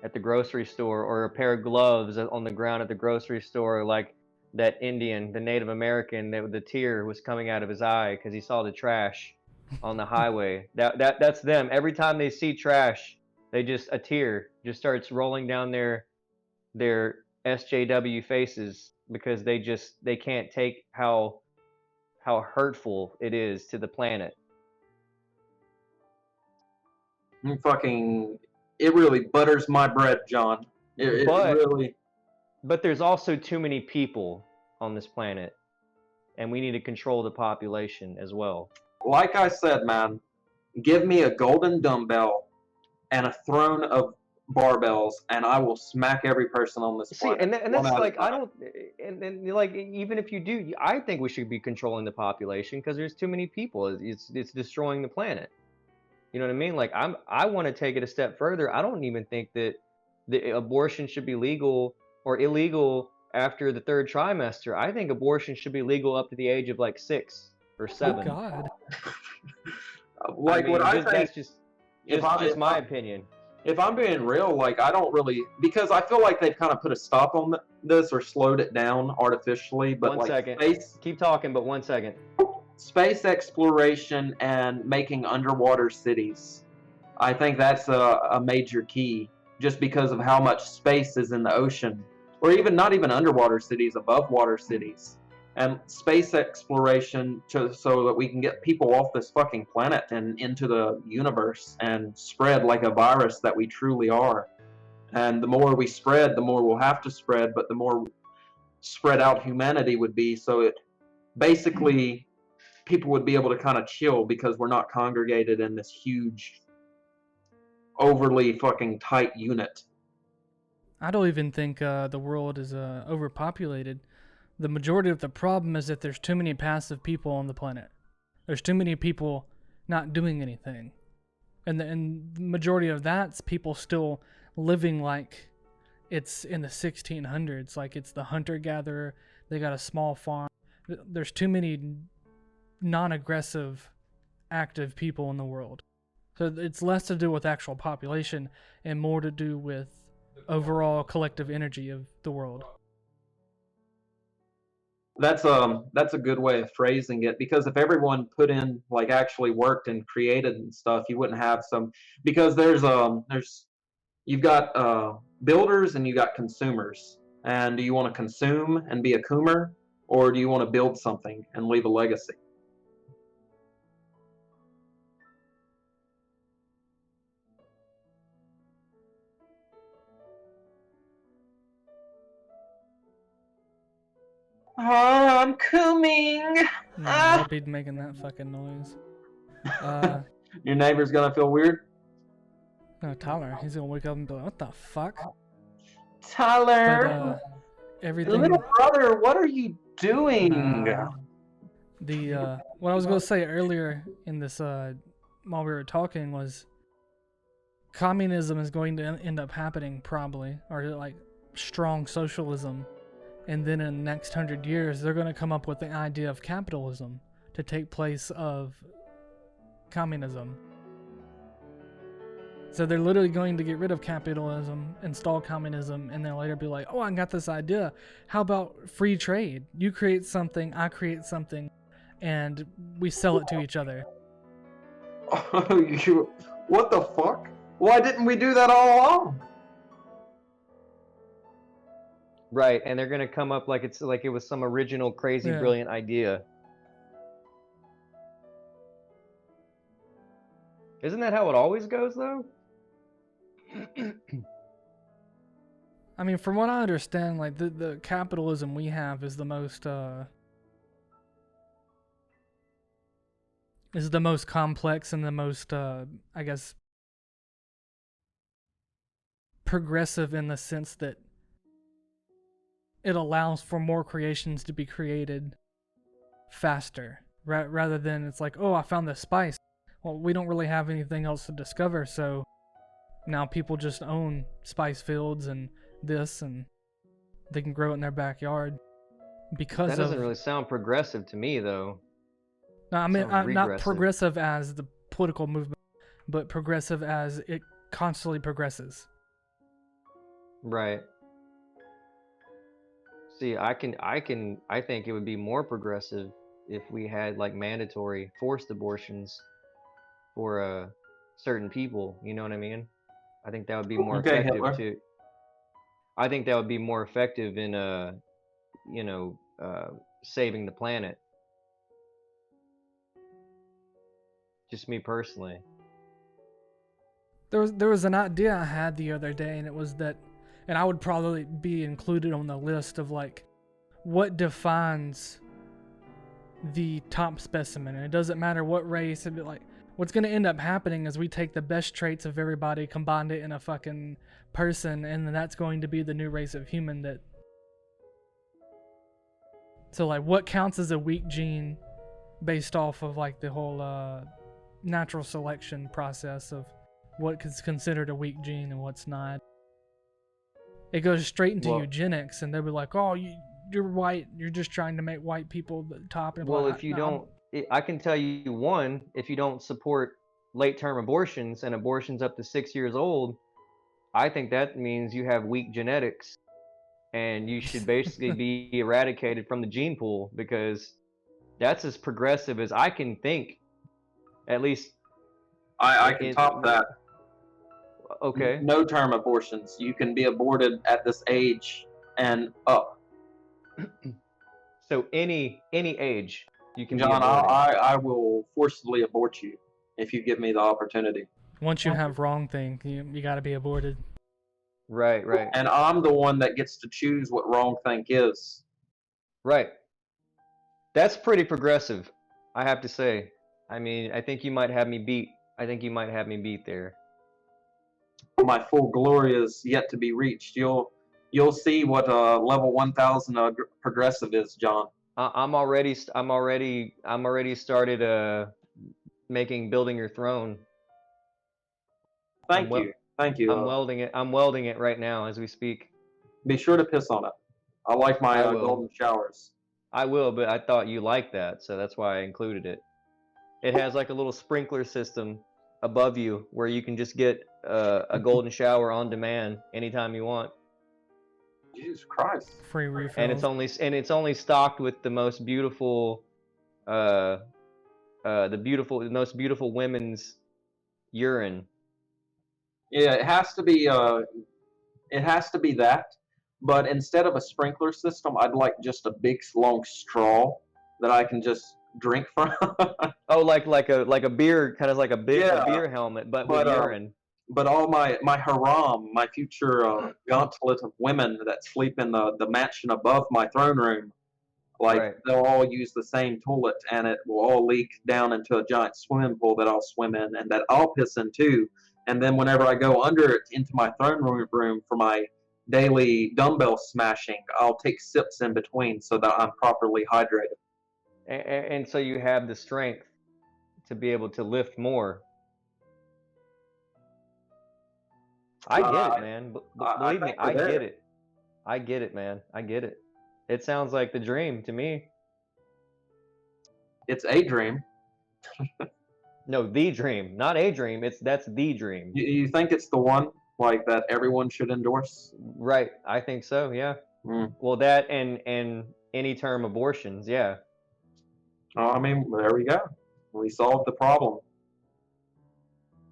at the grocery store or a pair of gloves on the ground at the grocery store, like that Indian, the Native American, that the tear was coming out of his eye because he saw the trash on the highway. That's them. Every time they see trash, a tear just starts rolling down their SJW faces because they can't take how hurtful it is to the planet. Fucking, it really butters my bread, John. It But really. But there's also too many people on this planet, and we need to control the population as well. Like I said, man, give me a golden dumbbell and a throne of barbells, and I will smack every person on this See, planet. and that's like I don't, and like even if you do, I think we should be controlling the population because there's too many people. It's destroying the planet. You know what I mean? Like I want to take it a step further. I don't even think that the abortion should be legal or illegal after the third trimester. I think abortion should be legal up to the age of like 6 or 7. Oh God. Like what I think. That's just my opinion. If I'm being real, like I don't really, because I feel like they've kind of put a stop on this or slowed it down artificially. But 1 like second. space, Keep talking, but 1 second. space exploration and making underwater cities, I think that's a major key. Just because of how much space is in the ocean, or even not even underwater cities, above water cities, and space exploration so that we can get people off this fucking planet and into the universe and spread like a virus that we truly are. And the more we spread, the more we'll have to spread, but the more spread out humanity would be. So it basically, people would be able to kind of chill because we're not congregated in this huge, overly fucking tight unit. I don't even think the world is overpopulated. The majority of the problem is that there's too many passive people on the planet. There's too many people not doing anything. And the majority of that's people still living like it's in the 1600s, like it's the hunter-gatherer, they got a small farm. There's too many non-aggressive, active people in the world. So it's less to do with actual population and more to do with overall collective energy of the world. That's a good way of phrasing it, because if everyone put in, like, actually worked and created and stuff, you wouldn't have some, because there's you've got builders and you got consumers. And do you want to consume and be a coomer, or do you want to build something and leave a legacy? Oh, I'm coming. No, I'll be making that fucking noise. Your neighbor's gonna feel weird. No, Tyler, he's gonna wake up and be like, "What the fuck?" Tyler, But everything. little brother, what are you doing? What I was gonna say earlier in this while we were talking was communism is going to end up happening probably, or like strong socialism. And then in the next 100 years, they're going to come up with the idea of capitalism to take place of communism. So they're literally going to get rid of capitalism, install communism, and then later be like, oh, I got this idea. How about free trade? You create something, I create something, and we sell it to each other. What the fuck? Why didn't we do that all along? Right, and they're gonna come up like it's like it was some original, crazy, Yeah. brilliant idea. Isn't that how it always goes, though? I mean, from what I understand, like the capitalism we have is the most complex and the most I guess progressive in the sense that it allows for more creations to be created faster, rather than it's like, oh, I found this spice. Well, we don't really have anything else to discover, so now people just own spice fields and this, and they can grow it in their backyard because That doesn't really sound progressive to me, though. No, I mean, sounds not regressive. progressive as the political movement, but progressive as it constantly progresses. Right. See, I think it would be more progressive if we had like mandatory forced abortions for certain people. You know what I mean? I think that would be more Okay, effective Hitler. too. I think that would be more effective in saving the planet. Just me personally. There was an idea I had the other day, and it was that, and I would probably be included on the list of like, what defines the top specimen, and it doesn't matter what race. It'd be like, what's gonna end up happening is we take the best traits of everybody, combine it in a fucking person, and then that's going to be the new race of human that. So like, what counts as a weak gene, based off of like the whole natural selection process of what is considered a weak gene and what's not. It goes straight into Well- eugenics, and they'll be like, "Oh, you're white. You're just trying to make white people the top." And Well, blah. if you No, I'm- don't, I can tell you one, if you don't support late-term abortions and abortions up to 6 years old, I think that means you have weak genetics and you should basically be eradicated from the gene pool, because that's as progressive as I can think. At least, I can in- top that. okay. No term abortions. You can be aborted at this age and up. So any age you can be John, aborted. I will forcibly abort you if you give me the opportunity. once you have wrong thing, you got to be aborted. Right, And I'm the one that gets to choose what wrong think is. right. That's pretty progressive, I have to say. I mean, I think you might have me beat. I think you might have me beat there. My full glory is yet to be reached. You'll see what level 1000 progressive is, John. I'm already started building your throne. Thank wel- you. Thank you. I'm welding it right now as we speak. Be sure to piss on it. I like my I will. golden showers. I will, but I thought you liked that, so that's why I included it. It has like a little sprinkler system above you where you can just get a golden shower on demand anytime you want, Jesus Christ. Free refills. and it's only stocked with the most beautiful, the most beautiful women's urine. Yeah, it has to be that. But instead of a sprinkler system, I'd like just a big long straw that I can just drink from. Oh, like a beer, kind of like a Yeah. beer helmet, but But, with urine. But all my haram, my future gauntlet of women that sleep in the mansion above my throne room, like Right. they'll all use the same toilet, and it will all leak down into a giant swimming pool that I'll swim in, and that I'll piss in too. And then whenever I go under it into my throne room for my daily dumbbell smashing, I'll take sips in between so that I'm properly hydrated. And so you have the strength to be able to lift more. I get it, man. Believe me, think I we're there. get it. I get it, man. I get it. It sounds like the dream to me. It's a dream. No, the dream, not a dream. That's the dream. You think it's the one like that everyone should endorse? Right. I think so. Yeah. Mm. Well, that and any term abortions. Yeah. I mean, there we go. We solved the problem.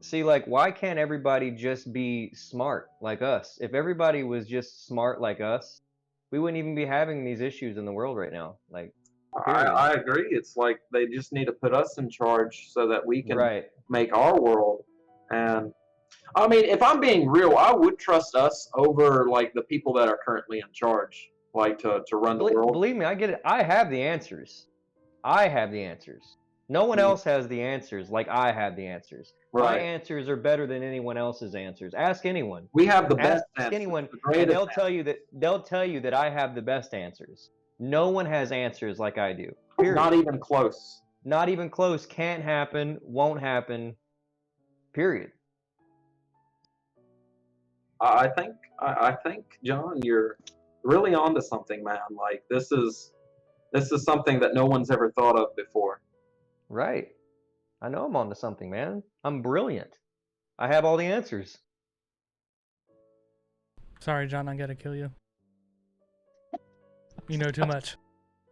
See, like, why can't everybody just be smart like us? If everybody was just smart like us, we wouldn't even be having these issues in the world right now. Like, period. I agree. It's like they just need to put us in charge so that we can Right. make our world. And I mean, if I'm being real, I would trust us over like the people that are currently in charge, like to run the world. Believe me, I get it. I have the answers. I have the answers. No one else has the answers like I have the answers. My Right. answers are better than anyone else's answers. Ask anyone. We have the best Ask answers, anyone, the and greatest they'll tell you that I have the best answers. No one has answers like I do. Period. Not even close. Not even close. Can't happen. Won't happen. Period. I think, John, you're really onto something, man. Like this is something that no one's ever thought of before. Right. I know I'm onto something, man. I'm brilliant. I have all the answers. Sorry, John, I gotta kill you. You know too much.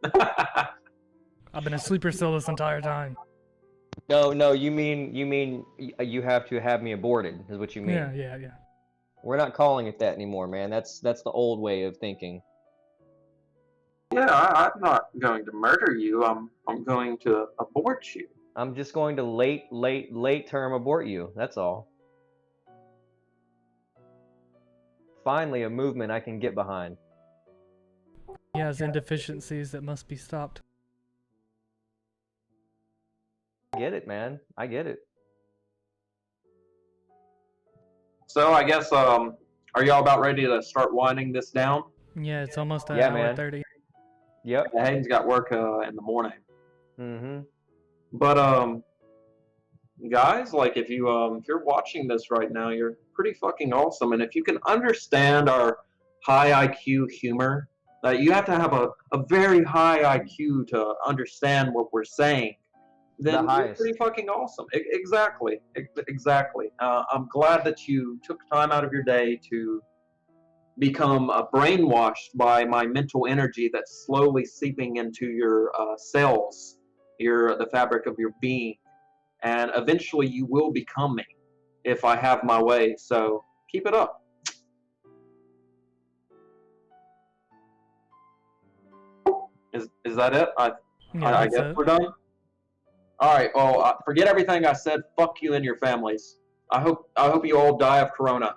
I've been a sleeper cell this entire time. No, you mean you have to have me aborted, is what you mean. Yeah. We're not calling it that anymore, man. That's the old way of thinking. Yeah, I'm not going to murder you. I'm going to abort you. I'm just going to late term abort you. That's all. Finally, a movement I can get behind. He has indeficiencies that must be stopped. I get it, man. I get it. So I guess are y'all about ready to start winding this down? Yeah, it's almost an Yeah, hour man. 30. Yep. Hayden's got work in the morning. Mm-hmm. But guys, like if you're watching this right now, you're pretty fucking awesome. And if you can understand our high IQ humor, you have to have a very high IQ to understand what we're saying. Then you're highest. pretty fucking awesome. Exactly. I'm glad that you took time out of your day to become brainwashed by my mental energy that's slowly seeping into your cells, the fabric of your being, and eventually you will become me if I have my way. So keep it up. Is that it? I That's guess it. we're done. All right. Well, forget everything I said. Fuck you and your families. I hope you all die of corona.